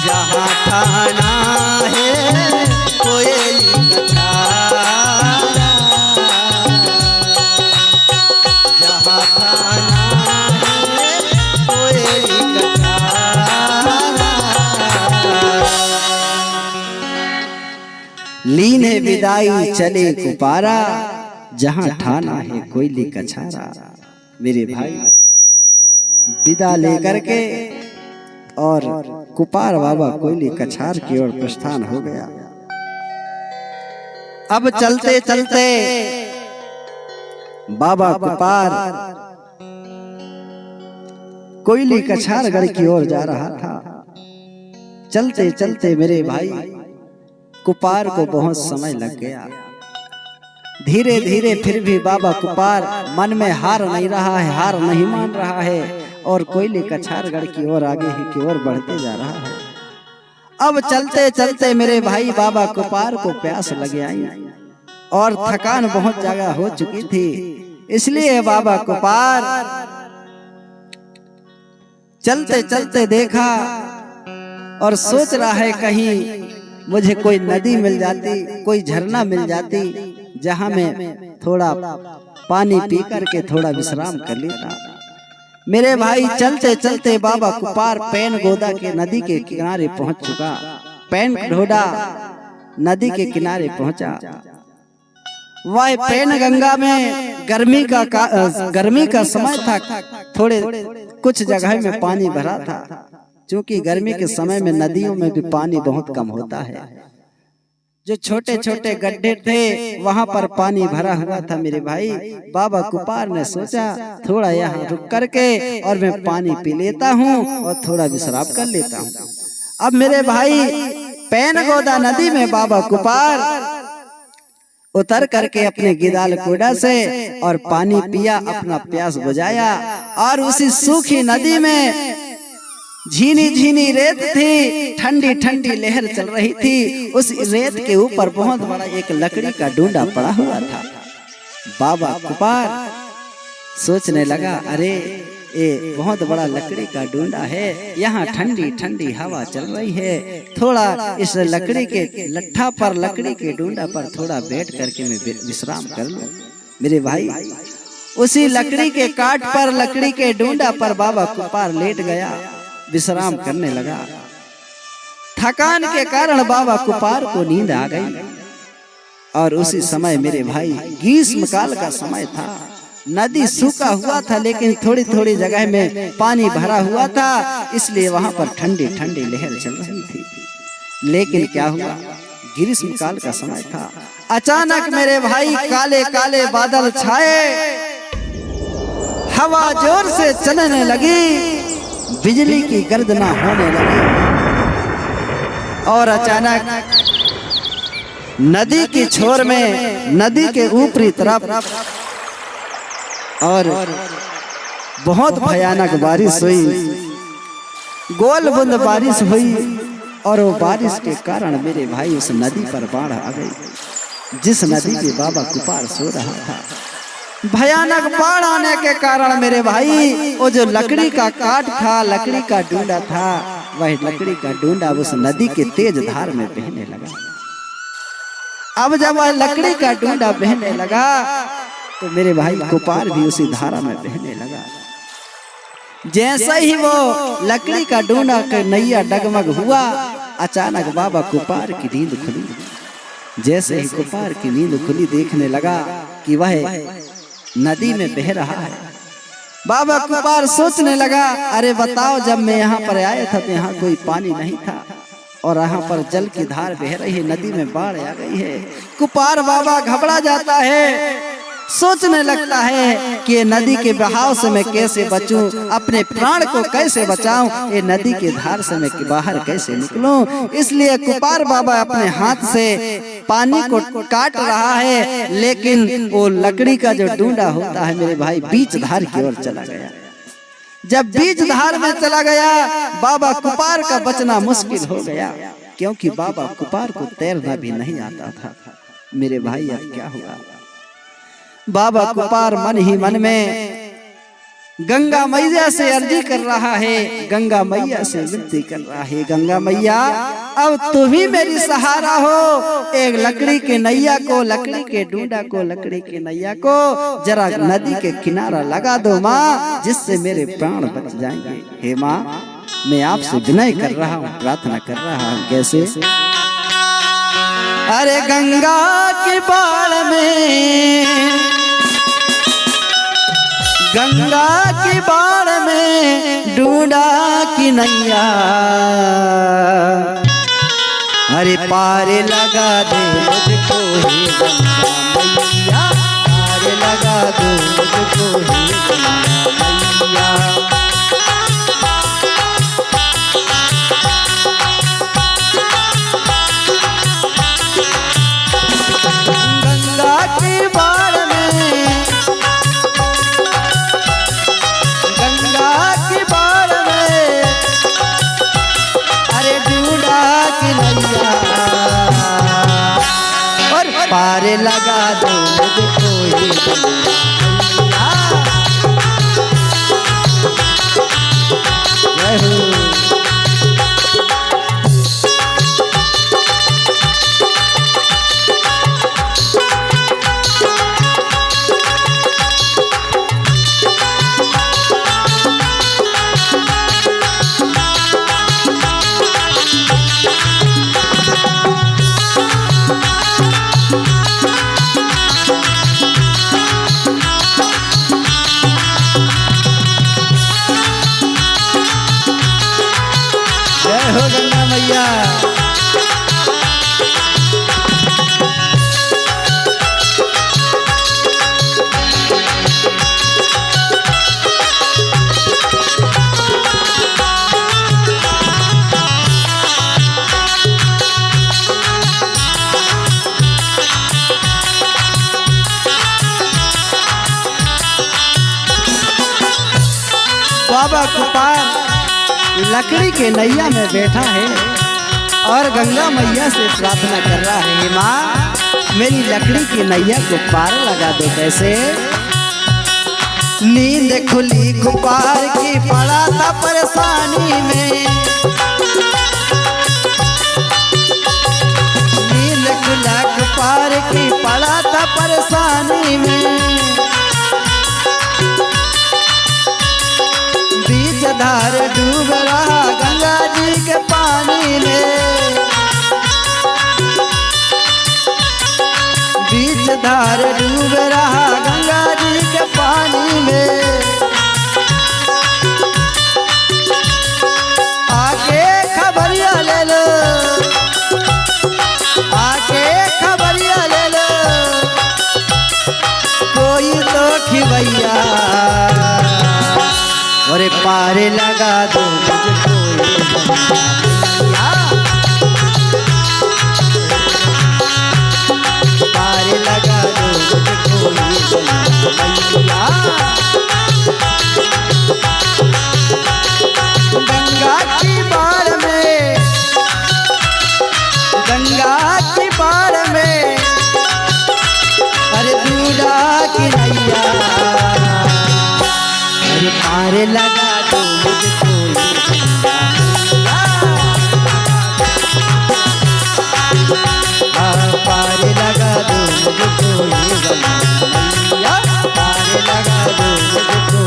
जहाँ ठाना है कोयली कछारा, जहाँ ठाना है कोयली कछारा। लीने विदाई चले कुपारा, जहाँ ठाना है कोयली कछारा। मेरे भाई विदा लेकर के और कुपार बाबा कोयली कछार की ओर प्रस्थान हो गया। अब चलते चलते बाबा कुपार कोयली कछारगढ़ की ओर जा रहा था। चलते चलते मेरे भाई कुपार को बहुत समय लग गया। धीरे धीरे फिर भी बाबा कुपार मन में हार नहीं रहा है, हार नहीं मान रहा है और कोयली कछारगढ़ की ओर आगे ही की ओर बढ़ते जा रहा है। अब चलते चलते मेरे भाई बाबा कुपार को प्यास लग आई और थकान बहुत जगह हो चुकी थी। इसलिए बाबा कुपार चलते चलते देखा और सोच रहा है कहीं मुझे कोई नदी मिल जाती, कोई झरना मिल जाती, जहां मैं थोड़ा पानी पी करके थोड़ा विश्राम कर लेता। मेरे भाई चलते चलते बाबा कुपार पैन गोदा के नदी के किनारे पहुंच चुका। पैन ढोडा नदी के किनारे पहुंचा। वह पैन गंगा में गर्मी का समय था। थोड़े कुछ जगह में पानी भरा था, क्योंकि गर्मी के समय में नदियों में भी पानी बहुत कम होता है। जो छोटे छोटे गड्ढे थे वहां पर पानी भरा हुआ था। मेरे भाई बाबा कुपार ने सोचा थोड़ा यहाँ रुक करके और मैं पानी पी लेता हूँ और थोड़ा विश्राम कर लेता हूँ। अब मेरे भाई पैन गोदा नदी में बाबा कुपार उतर करके अपने गिदाल कोड़ा से और पानी पिया, अपना प्यास बुझाया। और उसी सूखी नदी में झीनी झीनी रेत थी, ठंडी ठंडी लहर चल रही थी। उस रेत के ऊपर बहुत बड़ा एक लकड़ी का डूंडा पड़ा हुआ था। बाबा कुपार सोचने लगा, अरे ये बहुत बड़ा लकड़ी का डूंडा है, यहाँ ठंडी ठंडी हवा चल रही है, थोड़ा इस लकड़ी के लट्ठा पर, लकड़ी के डूंडा पर थोड़ा बैठ करके मैं विश्राम कर लूं। मेरे भाई उसी लकड़ी के काट पर, लकड़ी के डूंडा पर बाबा कुपार लेट गया, विश्राम करने लगा। थकान के कारण बाबा कुपार को नींद आ गई। और उसी समय मेरे भाई ग्रीष्म काल का समय था। नदी सूखा हुआ था, लेकिन थोड़ी थोड़ी जगह में पानी भरा हुआ था, इसलिए वहां पर ठंडी ठंडी लहर चल रही थी। लेकिन क्या हुआ, ग्रीष्म काल का समय था। अचानक मेरे भाई काले काले बादल छाए, हवा जोर से चलने लगी, बिजली की गर्जना होने लगी और अचानक नदी की छोर में, नदी के ऊपरी तरफ और बहुत भयानक बारिश हुई, गोल बूंद बारिश हुई और वो बारिश के कारण मेरे भाई उस नदी पर बाढ़ आ गई, जिस नदी पे बाबा कुपार सो रहा था। भयानक बाढ़ आने के कारण मेरे भाई वो जो लकड़ी का काट था, लकड़ी का डूंडा था, वह लकड़ी का डूंडा उस नदी के तेज धार में बहने लगा। अब जब वह लकड़ी का डूंडा बहने लगा तो मेरे भाई कुपार भी उसी धारा में बहने लगा। जैसे ही वो लकड़ी का डूंडा का नैया डगमग हुआ, अचानक बाबा कुपार की नींद खुली। जैसे ही कुपार की नींद खुली, देखने लगा कि वह नदी में बह रहा है। बाबा कुपार सोचने लगा, अरे बताओ, जब मैं यहाँ पर आया था तो यहाँ कोई पानी नहीं था और यहाँ पर जल की धार बह रही है, नदी में बाढ़ आ गई है। कुपार बाबा घबरा जाता है, सोचने लगता है कि ये नदी के बहाव से मैं कैसे बचूं, अपने प्राण को कैसे बचाऊं, ये नदी के धार से मैं बाहर कैसे निकलूं। इसलिए कुपार बाबा अपने हाथ से पानी को काट रहा है, लेकिन वो लकड़ी का जो डूंडा होता है मेरे भाई बीच धार की ओर चला गया। जब बीच धार में चला गया, बाबा कुपार का बचना मुश्किल हो गया, क्योंकि बाबा कुपार को तैरना भी नहीं आता था। मेरे भाई अब क्या हुआ? बाबा कुपार मन ही मन में गंगा मैया से अर्जी कर रहा है, गंगा मैया से विनती कर रहा है, गंगा मैया अब तुम ही मेरी सहारा हो। एक लकड़ी के नैया को, लकड़ी के डूंडा को, लकड़ी के नैया को जरा नदी के किनारा लगा दो माँ, जिससे मेरे प्राण बच जाएंगे। हे माँ, मैं आपसे विनय कर रहा हूँ, प्रार्थना कर रहा हूँ। कैसे? अरे गंगा की बाढ़ में, गंगा की बाढ़ में डूंडा की नैया, अरे पार लगा दे मुझको ही गंगा मैया, पार लगा दो मुझको ही गंगा मैया। पार लगा दो मुझको ही गंगा मैया। बाबा कुपार लकड़ी के नैया में बैठा है और गंगा मैया से प्रार्थना कर रहा है, माँ मेरी लकड़ी की नैया को पार लगा दो। कैसे? नींद खुली कुपार की, पड़ा था परेशानी में, नींद खुला कुपार की, पड़ा था परेशानी में, धार डूब रहा गंगा जी के पानी में, बीच धार डूब रहा गंगा जी के पानी में। आके खबरिया ले लो, आके खबरिया ले लो, कोई तो खिवैया, अरे पार लगा दो मुझको गंगा की बाढ़ में, गंगा की बाढ़ में, अरे दूल्हा की नैया, अरे पार लगा दो मुझको, पार लगा दो मुझको मैया, पार लगा दो मुझको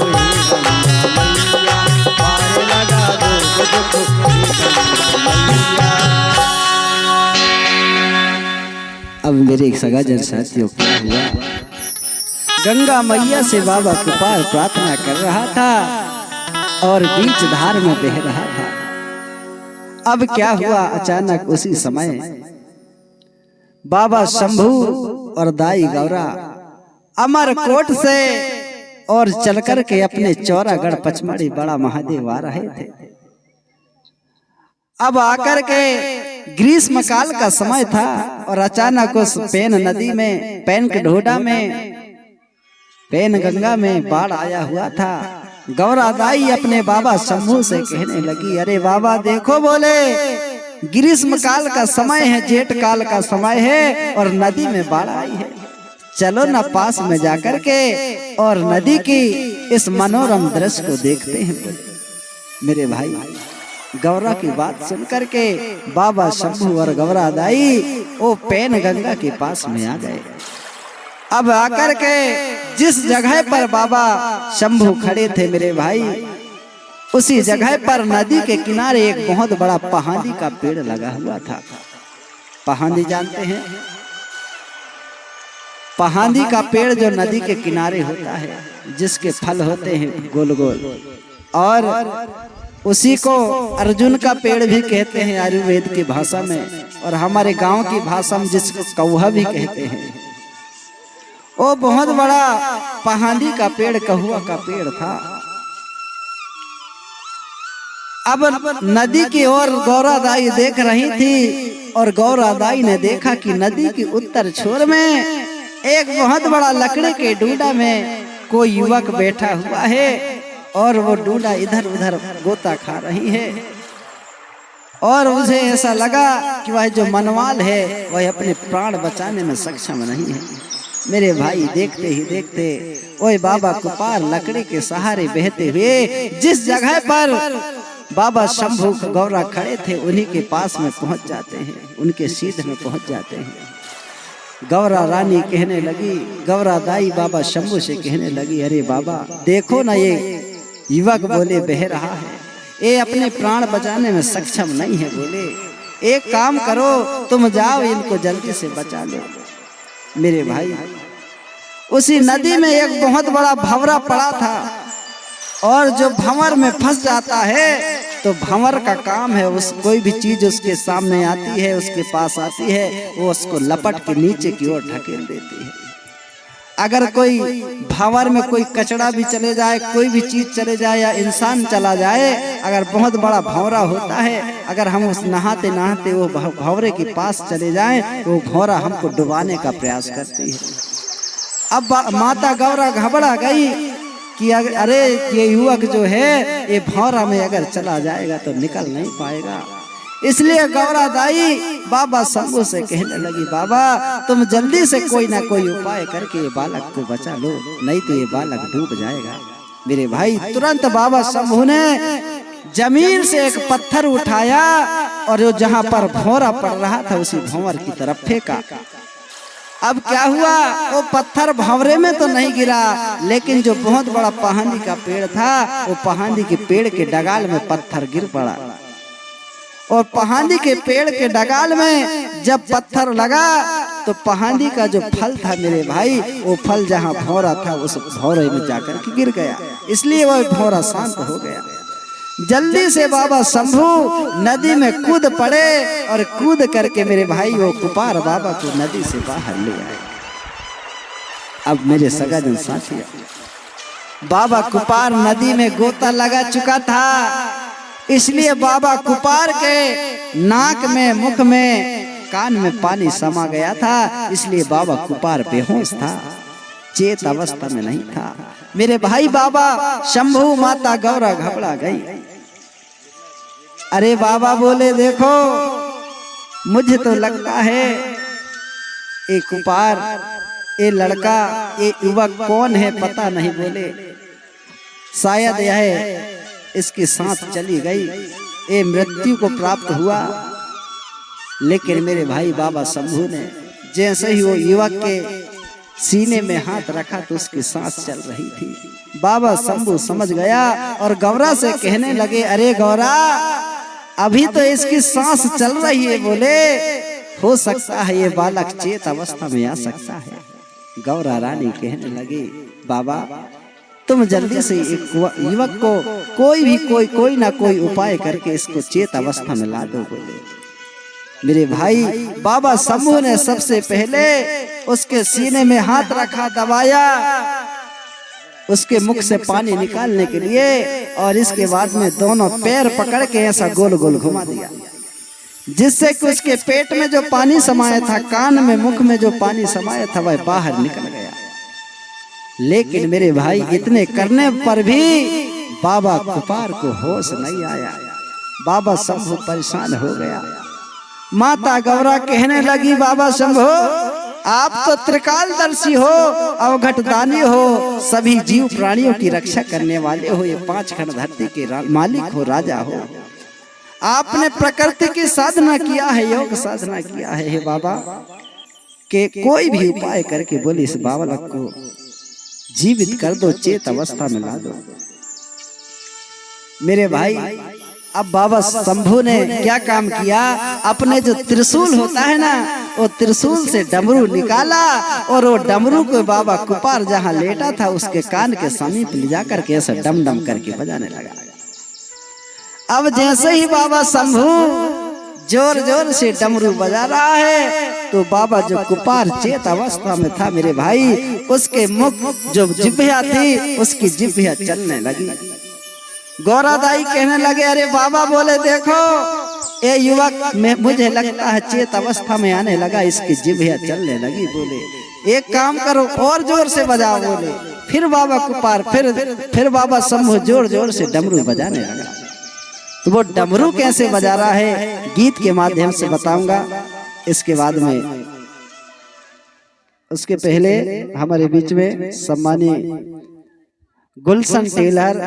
मैया, पार लगा दो मुझको मैया। अब मेरे एक सगा जन साथियों क्या हुआ, गंगा मैया से बाबा कुपार प्रार्थना कर रहा था और बीच धार में बह रहा था। अब क्या हुआ, अचानक उसी समय बाबा शंभू और दाई गौरा अमरकोट से और चलकर के अपने चौरागढ़ पचमढ़ी बड़ा महादेव आ रहे थे। अब आकर के ग्रीष्म काल का समय था और अचानक उस पेन नदी में, पेन के ढोडा में, पेन गंगा में बाढ़ आया हुआ था। गौरा दाई अपने बाबा शंभू से कहने लगी, अरे बाबा देखो, बोले ग्रीष्म काल का समय है, जेठ काल का समय है और नदी में बाढ़ आई है, चलो ना पास में जाकर के और नदी की इस मनोरम दृश्य को देखते हैं। मेरे भाई गौरा की बात सुनकर के बाबा शंभू और गौरा दाई वो पेन गंगा के पास में आ गए। अब आकर के जिस जगह पर बाबा शंभू खड़े थे मेरे भाई, उसी जगह पर नदी के किनारे एक बहुत बड़ा पहाड़ी का पेड़ लगा हुआ था। पहाड़ी जानते हैं, पहाड़ी का पेड़ जो नदी के किनारे होता है, जिसके फल होते हैं गोल गोल, और उसी को अर्जुन का पेड़ भी कहते हैं आयुर्वेद की भाषा में, और हमारे गांव की भाषा में जिसको कौहा भी कहते हैं। वो बहुत बड़ा पहाड़ी का पेड़, कहुआ का पेड़ था। अब नदी की ओर गौरा दाई देख रही थी और गौरा दाई ने देखा कि नदी की उत्तर छोर में एक बहुत बड़ा लकड़ी के डूडा में कोई युवक बैठा हुआ है और वो डूडा इधर उधर गोता खा रही है, और उसे ऐसा लगा कि वह जो मनवाल है वह अपने प्राण बचाने में सक्षम नहीं है। मेरे भाई देखते ही देखते वह बाबा कुपार लकड़ी के सहारे बहते हुए जिस जगह पर बाबा शंभू गौरा खड़े थे उन्हीं के पास में पहुंच जाते हैं, उनके सीध में पहुंच जाते हैं। गौरा रानी कहने लगी, गौरा दाई बाबा शंभू से कहने लगी, अरे बाबा देखो ना, ये युवक बोले बह रहा है, ये अपने प्राण बचाने में सक्षम नहीं है, बोले एक काम करो, तुम जाओ इनको जल्दी से बचा लो। मेरे भाई उसी नदी में एक बहुत बड़ा भंवरा पड़ा था, और जो भंवर में फंस जाता है तो भंवर का काम है, उस कोई भी चीज उसके सामने आती है, उसके पास आती है, वो उसको लपट के नीचे की ओर ढकेल देती है। अगर कोई भंवर में कोई कचड़ा भी चले जाए, कोई भी चीज चले जाए या इंसान चला जाए, अगर बहुत बड़ा भंवरा होता है, अगर हम उस नहाते नहाते वो भंवरे के पास चले जाएं, तो वो भंवरा हमको डुबाने का प्रयास करती है। अब माता गौरा घबरा गई कि अरे ये युवक जो है ये भंवरा में अगर चला जाएगा तो निकल नहीं पाएगा। इसलिए गौरा दाई बाबा शंभू से कहने लगी, बाबा तुम जल्दी से कोई ना कोई उपाय करके ये बालक को बचा लो, नहीं तो ये बालक डूब जाएगा। मेरे भाई तुरंत बाबा शंभू ने जमीन से एक पत्थर उठाया और जहाँ पर भंवरा पड़ रहा था उसी भंवर की तरफ फेंका। अब क्या हुआ, वो पत्थर भंवरे में तो नहीं गिरा, लेकिन जो बहुत बड़ा पहाड़ी का पेड़ था, वो पहाड़ी के पेड़ के डगाल में पत्थर गिर पड़ा, और पहाड़ी के पेड़ के डगाल में जब पत्थर लगा तो पहाड़ी का जो फल था मेरे भाई, वो फल जहाँ भंवरा था उस भंवरे में जाकर के गिर गया, इसलिए वह भंवरा शांत हो गया। जल्दी से बाबा शंभू नदी में कूद पड़े और कूद करके मेरे भाई वो कुपार बाबा को नदी से बाहर ले आए। अब मेरे सगाजन साथियों, बाबा कुपार नदी में गोता लगा चुका था, इसलिए बाबा कुपार के नाक में, मुख में, कान में पानी समा गया था, इसलिए बाबा कुपार बेहोश था। चेत अवस्था में नहीं था। मेरे भाई बाबा शंभू माता गौरा घबरा गई। अरे बाबा बोले देखो मुझे तो लगता है एक कुपार, ये लड़का, ये युवक कौन है पता नहीं। बोले शायद यह इसकी सांस चली गई, ये मृत्यु को प्राप्त हुआ। लेकिन मेरे भाई बाबा शंभू ने जैसे ही वो युवक के सीने में हाथ रखा तो उसकी सांस चल रही थी। बाबा शंभू समझ गया और गौरा से कहने लगे अरे गौरा अभी तो इसकी सांस चल रही है, बोले हो सकता है ये बालक चेत अवस्था में आ सकता है। गौरा रानी कहने लगी बाबा तुम जल्दी से एक युवक को कोई ना कोई उपाय करके इसको चेत अवस्था में ला दो। बोले मेरे भाई बाबा शंभू ने सबसे पहले उसके सीने में हाथ रखा, दबाया, उसके मुख से पानी निकालने के लिए, और इसके बाद में दोनों पैर पकड़ के ऐसा गोल गोल घुमा दिया जिससे कि उसके पेट में जो पानी समाया था, कान में, मुख में जो पानी समाया था वह बाहर निकल गया। लेकिन मेरे भाई इतने करने पर भी बाबा कुपार को होश नहीं आया। बाबा शंभू परेशान हो गया। माता गौरा कहने लगी बाबा शंभू आप तो त्रिकालदर्शी हो, अवघटदानी हो, सभी जीव प्राणियों की रक्षा करने वाले हो, ये 5 खंड धरती के मालिक हो, राजा हो। आपने प्रकृति की साधना किया है, योग साधना किया है। हे बाबा के कोई भी उपाय करके बोले इस बालक को जीवित कर दो, चेत अवस्था में ला दो। मेरे भाई अब बाबा शंभू ने क्या काम किया, अपने जो त्रिशूल होता है ना, वो त्रिशूल से डमरू निकाला और वो डमरू को बाबा कुपार जहाँ लेटा था उसके कान के समीप ले जाकर के ऐसा डम डम करके बजाने लगा। अब जैसे ही बाबा शंभू जोर जोर से डमरू बजा रहा है तो बाबा जो कुपार चेत अवस्था में था मेरे भाई, उसके मुख जो जिह्वा थी उसकी जिह्वा चलने लगी। गौरादाई कहने लगे अरे बाबा बोले देखो ये युवक में मुझे लगता है चेत अवस्था में आने लगा, इसकी जिह्वा चलने लगी। बोले एक काम करो और जोर से बजाओ। बोले फिर बाबा कुपार फिर बाबा शंभू जोर जोर से डमरू बजाने लगा। तो वो डमरू कैसे बजा रहा है गीत के माध्यम से बताऊंगा। इसके बाद में उसके पहले हमारे बीच में सम्मानीय गुलशन टेलर,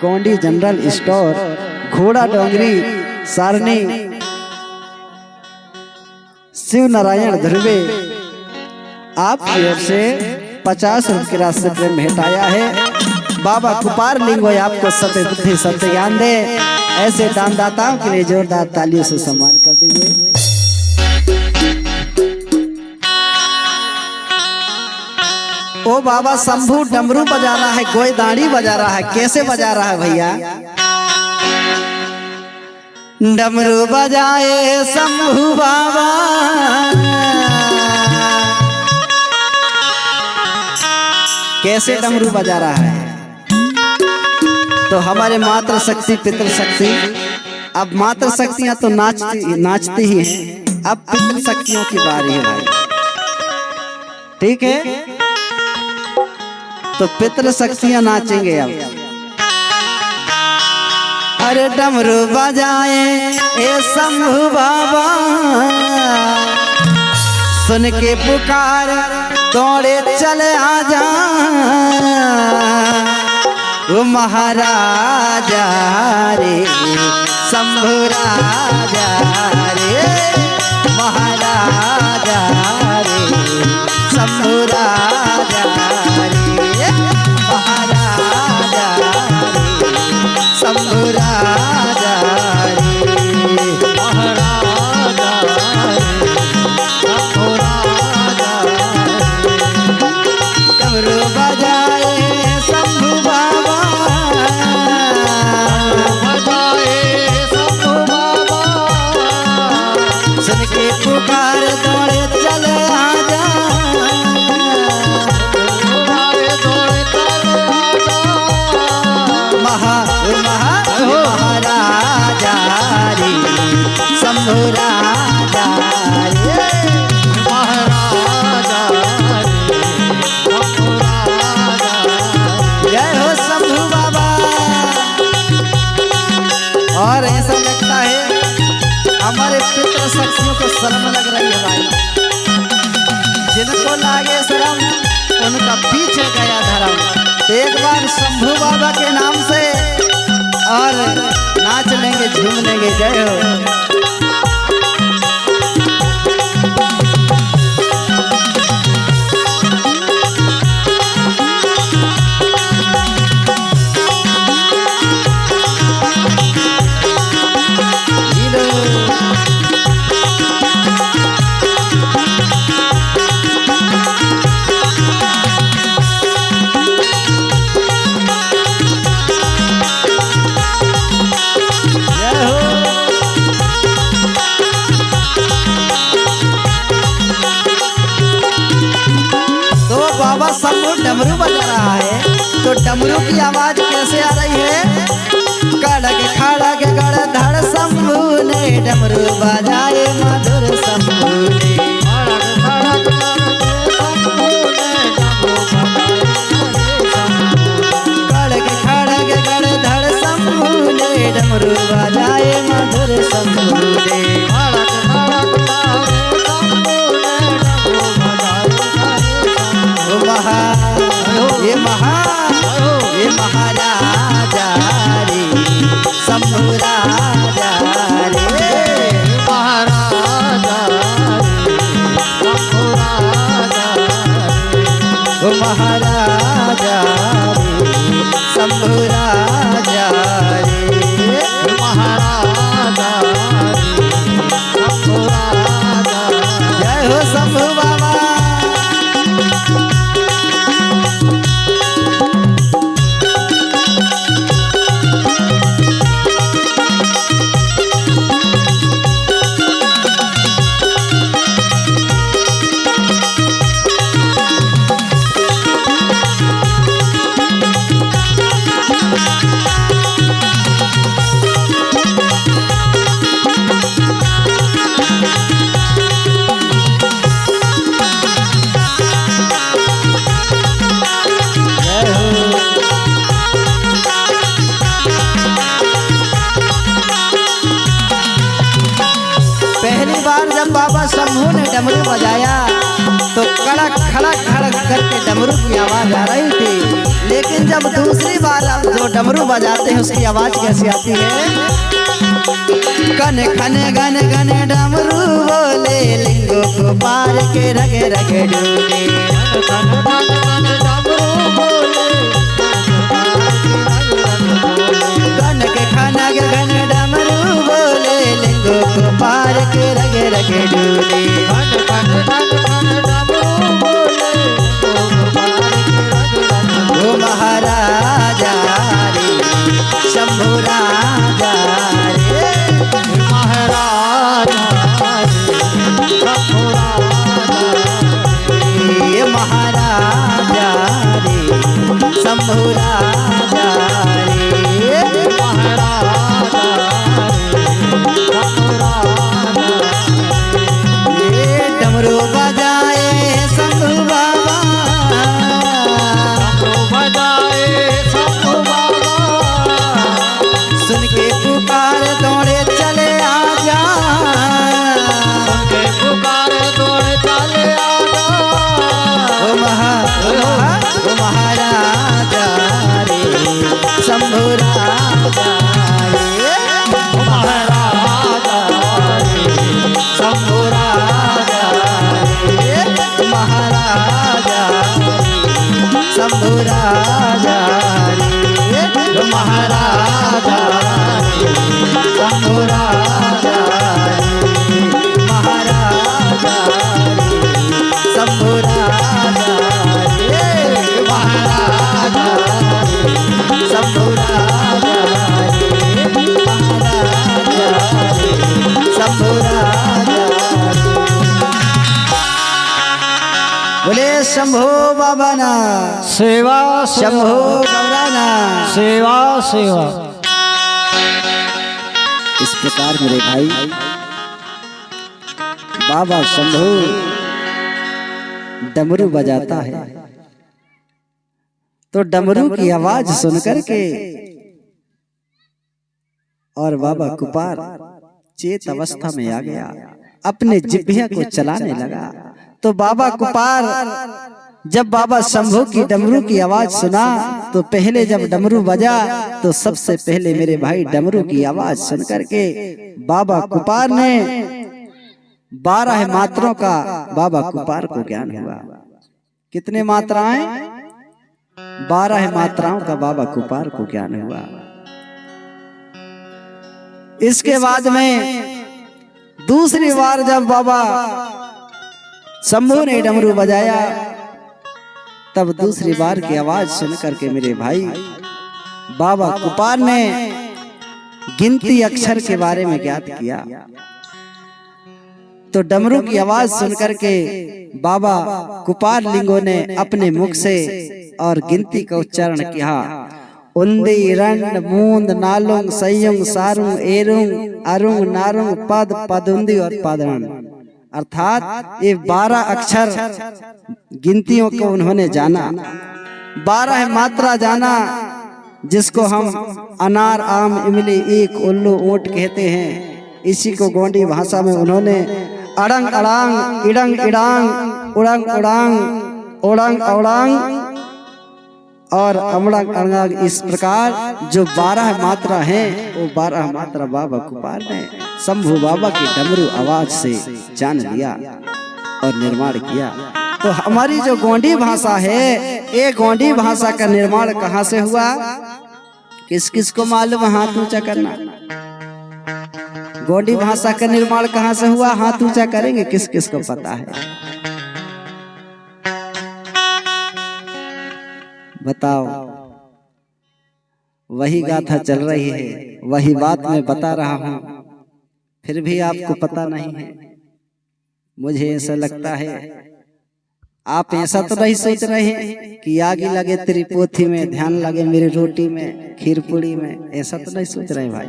गोंडी जनरल स्टोर, घोड़ा डोंगरी, सारनी, शिव नारायण ध्रुवे आपकी ओर से 50 रुपये की राशि प्रेम भेंटाया है। बाबा कुपार लिंगो आपको सत्य बुद्धि सत्य ज्ञान दे। ऐसे दानदाताओं के लिए जोरदार तालियों से सम्मान कर दीजिए। ओ बाबा शंभू डमरू बजा रहा है, गोयदाड़ी बजा रहा है, कैसे बजा रहा है भैया? डमरू बजाए शंभू बाबा, कैसे डमरू बजा रहा है? तो हमारे मातृ शक्ति पितृ शक्ति, अब मातृ शक्तियां तो नाचती ही हैं, अब पितृ शक्तियों की बारी है भाई, ठीक है? तो पितृ शक्तियां नाचेंगे अब। अरे डमरू बजाए ए शंभू बाबा, सुन के पुकार दौड़े चले आजा, वो महाराजा रे शंभू राजा रे, महाराजा रे शंभू राजा रे, महाराजा रे शंभू राजा रे, महाराजा रे शंभू राजा रे। डमरू बजाए शंभू बाबा, पितृशक्तियों को शर्म लग रही है भाई। जिनको लागे शर्म उनका पीछे गया धर्म। एक बार शंभू बाबा के नाम से और नाच लेंगे झूम लेंगे। जय हो। डमरू बजा रहा है तो डमरू की आवाज कैसे आ रही है? कड़क खड़क गड़धड़ शंभू ने डमरू बजाए मधुर शंभू ने। कड़क खड़क गड़धड़ शंभू ने डमरू बजाए मधुर शंभू ने। ये महाराजा रे शंभू राजा रे। महाराजा शंभू राजा रे। महाराजा रे शंभू राजा रे। महाराजा रे शंभू राजा। जय हो शंभू बाबा। जब बाबा शंभू ने डमरू बजाया तो कड़क खड़क खड़क करके डमरू की आवाज आ रही थी। लेकिन जब दूसरी बार जो डमरू बजाते हैं उसकी आवाज कैसी आती है? कन खने गन गन डमरू बोले लिंगो को पार के रगे रगे डूले। कन के खाना के घन डमरू बोले लिंगो को पार के रगे रगे डूले। ओ महाराजा रे शंभू राजा रे। महाराजा रे शंभू राजा रे। महाराजा रे शंभू राजा रे। महाराजा डमरू बजाए शंभू बाबा। डमरू बजाए शंभू बाबा। सुन के पुकार दौड़े चले आजा। सुन के पुकार दौड़े चले आजा। ओ महाराजा रे शंभू राजा रे। महाराजा रे शंभू राजा रे। महाराजा शंभू राजा रे। महाराजा शंभू राजा रे। महाराजा शंभू राजा रे। महाराजा शंभू राजा रे। महाराजा शंभू राजा। बोले शंभू बाबा ना सेवा शंभू गौराना सेवा सेवा। इस प्रकार मेरे भाई बाबा शंभू डमरू बजाता है तो डमरू की आवाज सुन करके और बाबा कुपार चेत अवस्था में आ गया, अपने जिह्वा को चलाने लगा। तो बाबा कुपार जब बाबा शंभू की डमरू की आवाज सुना तो पहले जब डमरू बजा तो सबसे पहले मेरे भाई डमरू की आवाज सुन करके बाबा कुपार ने 12 मात्राओं का बाबा कुपार को ज्ञान हुआ। कितने मात्राएं? 12 मात्राओं का बाबा कुपार को ज्ञान हुआ। इसके बाद में दूसरी बार जब बाबा शंभू ने डमरू बजाया तब दूसरी बार की आवाज सुन करके मेरे भाई बाबा कुपार ने गिनती अक्षर के बारे में ज्ञात किया। तो डमरू की आवाज सुन करके बाबा कुपार लिंगो ने अपने मुख से और गिनती का उच्चारण किया। उन्दी रंड मूंद नालुंग सयुंग सारुंग एरुंग अरुंग नारुंग पद पदुंदी और पदरण, अर्थात ये 12 अक्षर गिनतियों को उन्होंने जाना, 12 मात्रा जाना, जिसको हम अनार आम इमली ईख उल्लू ऊंट कहते हैं। इसी को गोंडी भाषा में उन्होंने अड़ंग अड़ांग इड़ंग इड़ांग उड़ंग उड़ांग ओड़ंग औड़ांग और अमड़ंग अड़ंग, इस प्रकार जो 12 मात्रा हैं वो 12 मात्रा बाबा कुपार ने शंभू बाबा की डमरू आवाज से जान लिया और निर्माण किया। तो हमारी जो गोंडी भाषा है, ये गोंडी भाषा का निर्माण कहाँ से हुआ? किस किस को मालूम? हाथ ऊंचा करना। गोंडी भाषा का निर्माण कहाँ से हुआ? हाथ ऊंचा करेंगे, किस किस को पता है? बताओ। वही गाथा चल रही है, वही बात मैं बता रहा हूं, फिर भी आपको पता नहीं है। मुझे ऐसा लगता है आप ऐसा तो नहीं सोच रहे हैं कि आग लगे तेरी पोथी में, ध्यान लगे मेरी रोटी में, खीर पूड़ी में, ऐसा तो नहीं सोच रहे भाई।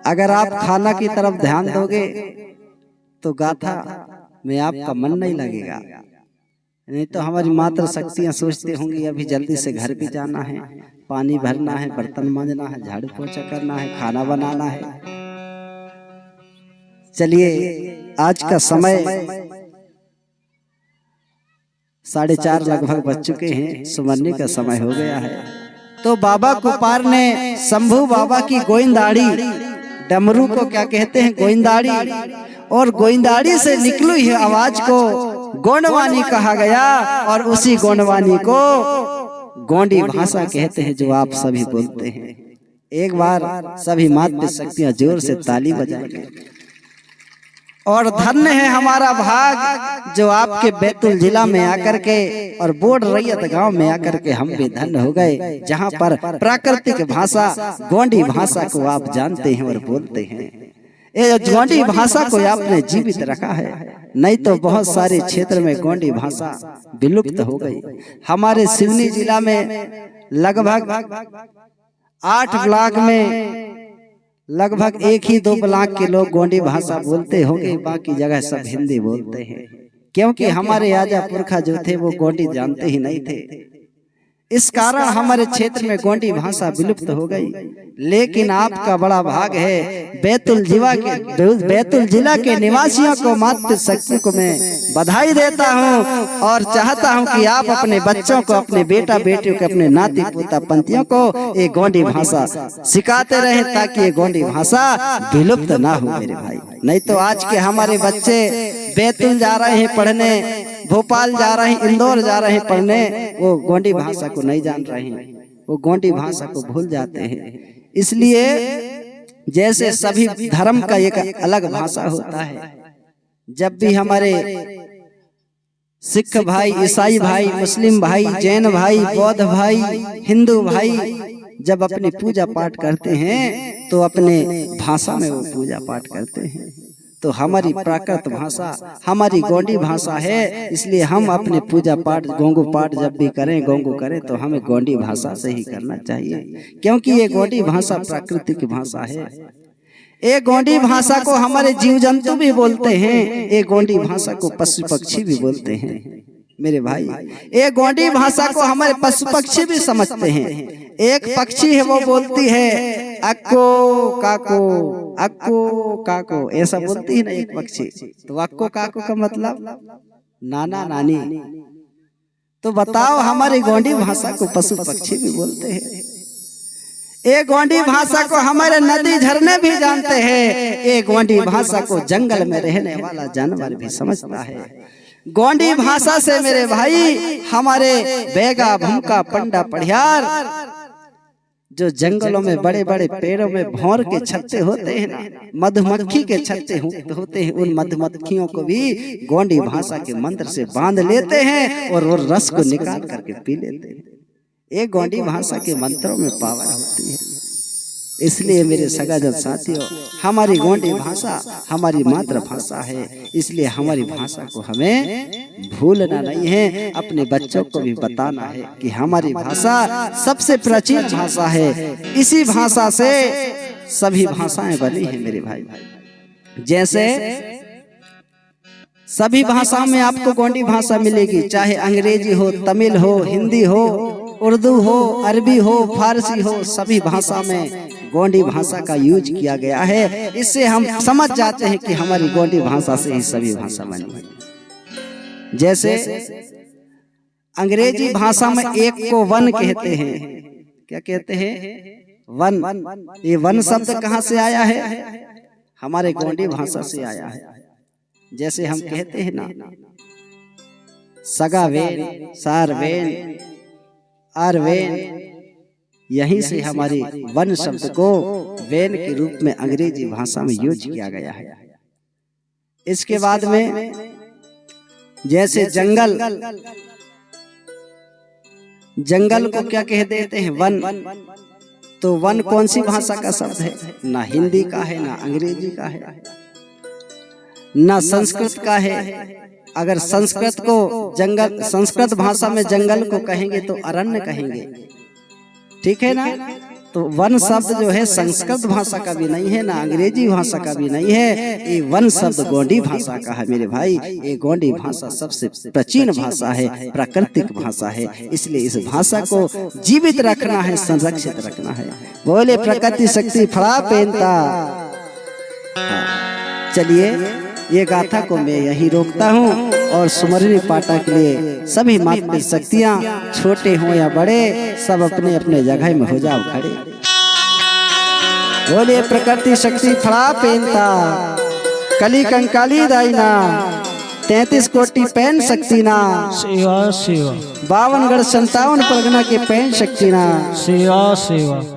अगर आप खाना की तरफ ध्यान दोगे तो गाथा में आपका मन नहीं लगेगा। नहीं तो हमारी मात्र शक्तियां सोचती होंगी अभी जल्दी से घर भी जाना है, पानी भरना है, बर्तन मांजना है, झाड़ू पोछा करना है, खाना बनाना है। चलिए, आज का समय 4:30 लगभग बज चुके हैं, सुमरने का समय हो गया है। तो बाबा कुपार ने शंभू बाबा की गोइंदाड़ी, डमरू को क्या कहते हैं? गोइंदाड़ी, और गोइंदाड़ी से निकली हुई आवाज को गोंडवानी कहा गया, और उसी गोंडवानी को गोंडी भाषा कहते हैं, जो आप सभी बोलते हैं। एक बार सभी मात्र शक्तियां जोर से ताली बजाएंगे। और धन्य है हमारा भाग जो आपके बैतूल जिला में आकर के और बोर्ड रैयत गांव में आकर के हम भी धन्य हो गए, जहां पर प्राकृतिक भाषा गोंडी भाषा को आप जानते हैं और बोलते हैं। ये गोंडी भाषा को आपने जीवित रखा है, नहीं तो बहुत सारे क्षेत्र में गोंडी भाषा विलुप्त हो गई। हमारे सिवनी जिला में लगभग 8 ब्लॉक में लगभग 1 ही 2 ब्लॉक के लोग गोंडी भाषा बोलते होंगे, बाकी जगह सब हिंदी बोलते हैं। क्योंकि हमारे आजा पुरखा जो थे वो गोंडी जानते ही नहीं थे। इस कारण हमारे क्षेत्र में गोंडी भाषा विलुप्त हो गई। लेकिन आपका बड़ा भाग है, बैतूल जिला के निवासियों को मातृ शक्ति को मैं बधाई देता हूं और चाहता हूं कि आप अपने बच्चों को, अपने बेटा बेटियों को, अपने नाती पोता पंतियों को ये गोंडी भाषा सिखाते रहे, ताकि ये गोंडी भाषा विलुप्त ना हो मेरे भाई। नहीं तो आज के हमारे बच्चे बैतूल जा रहे हैं पढ़ने, भोपाल जा रहे हैं, इंदौर जा रहे हैं पढ़ने, वो गोंडी भाषा को नहीं जान रहे हैं, वो गोंडी भाषा को भूल जाते हैं। इसलिए जैसे सभी धर्म का एक अलग भाषा होता है, जब भी हमारे सिख भाई, ईसाई भाई, मुस्लिम भाई, जैन भाई, बौद्ध भाई, हिंदू भाई जब अपनी पूजा पाठ करते हैं तो अपने भाषा में वो पूजा पाठ करते हैं। तो हमारी प्राकृत भाषा हमारी गोंडी भाषा है, इसलिए हम अपने पूजा पाठ, गोंगू पाठ जब भी करें, गोंगू करें तो हमें गोंडी भाषा से ही करना चाहिए, क्योंकि ये गोंडी भाषा प्राकृतिक भाषा है। ये गोंडी भाषा को हमारे जीव जंतु भी बोलते हैं, ये गोंडी भाषा को पशु पक्षी भी बोलते हैं मेरे भाई। ये गोंडी भाषा को हमारे पशु पक्षी भी समझते हैं। एक पक्षी है वो बोलती है अक्को काको, अक्को काको, ऐसा बोलती है ना एक पक्षी। तो अक्को काको का मतलब नाना नानी। तो बताओ हमारी गोंडी भाषा को पशु पक्षी भी बोलते हैं। ये गोंडी भाषा को हमारे नदी झरने भी जानते हैं। ये गोंडी भाषा को जंगल में रहने वाला जानवर भी समझता है। गोंडी भाषा से मेरे भाई हमारे बेगा भूमका पंडा पढ़ियार जो जंगलों में बड़े बड़े पेड़ों में भौर के छत्ते होते हैं ना, मधुमक्खी के छत्ते होते हैं, उन मधुमक्खियों को भी गोंडी भाषा के मंत्र से बांध लेते हैं और वो रस को निकाल करके पी लेते हैं। एक गोंडी भाषा के मंत्रों में पावर होती है। इसलिए मेरे सगाजन साथियों, हमारी गोंडी भाषा हमारी मातृभाषा है। इसलिए हमारी भाषा को हमें भूलना नहीं है, अपने बच्चों को भी बताना है कि हमारी भाषा सबसे प्राचीन भाषा है। इसी भाषा से सभी भाषाएं बनी हैं मेरे भाई। जैसे सभी भाषाओं में आपको गोंडी भाषा मिलेगी, चाहे अंग्रेजी हो, तमिल हो, हिंदी हो, उर्दू हो, अरबी हो, फारसी हो, सभी भाषा में गोंडी भाषा का यूज किया गया है। इससे हम समझ जाते हैं कि हमारी गोंडी भाषा से ही सभी भाषा बनी है। जैसे अंग्रेजी भाषा में एक को वन कहते हैं। क्या कहते हैं? वन। ये वन शब्द कहाँ से आया है? हमारे गोंडी भाषा से आया है। जैसे हम कहते हैं ना, सगा वेन, सार वेन, आर वेन, यहीं से हमारी वन शब्द को वेन के रूप में अंग्रेजी भाषा में यूज किया गया है। इसके बाद में जैसे जंगल, जंगल को क्या कह देते हैं? वन। तो वन कौन सी भाषा का शब्द है? ना हिंदी का है, ना अंग्रेजी का है, ना संस्कृत का है। अगर संस्कृत को जंगल, संस्कृत भाषा में जंगल को कहेंगे तो अरण्य कहेंगे, ठीक है ना। तो वन शब्द जो है संस्कृत भाषा का भी नहीं है, ना अंग्रेजी भाषा का भी नहीं है। ये वन शब्द गोंडी भाषा का है मेरे भाई। ये गोंडी भाषा सबसे प्राचीन भाषा है, प्राकृतिक भाषा है। इसलिए इस भाषा को जीवित रखना है, संरक्षित रखना है। बोले प्रकृति शक्ति फड़ा पेनता। चलिए ये गाथा को मैं यहीं रोकता हूँ और सुमरनी पाठा के लिए सभी मातृ शक्तियाँ, छोटे हो या बड़े, सब अपने अपने जगह में हो जाओ खड़े। बोले प्रकृति शक्ति फड़ा पेनता, कली कंकाली दाइना, 33 कोटि पैन शक्ति ना, सेवा सेवा, 52 गढ़ 57 परगना के पैन शक्ति ना, सेवा सेवा।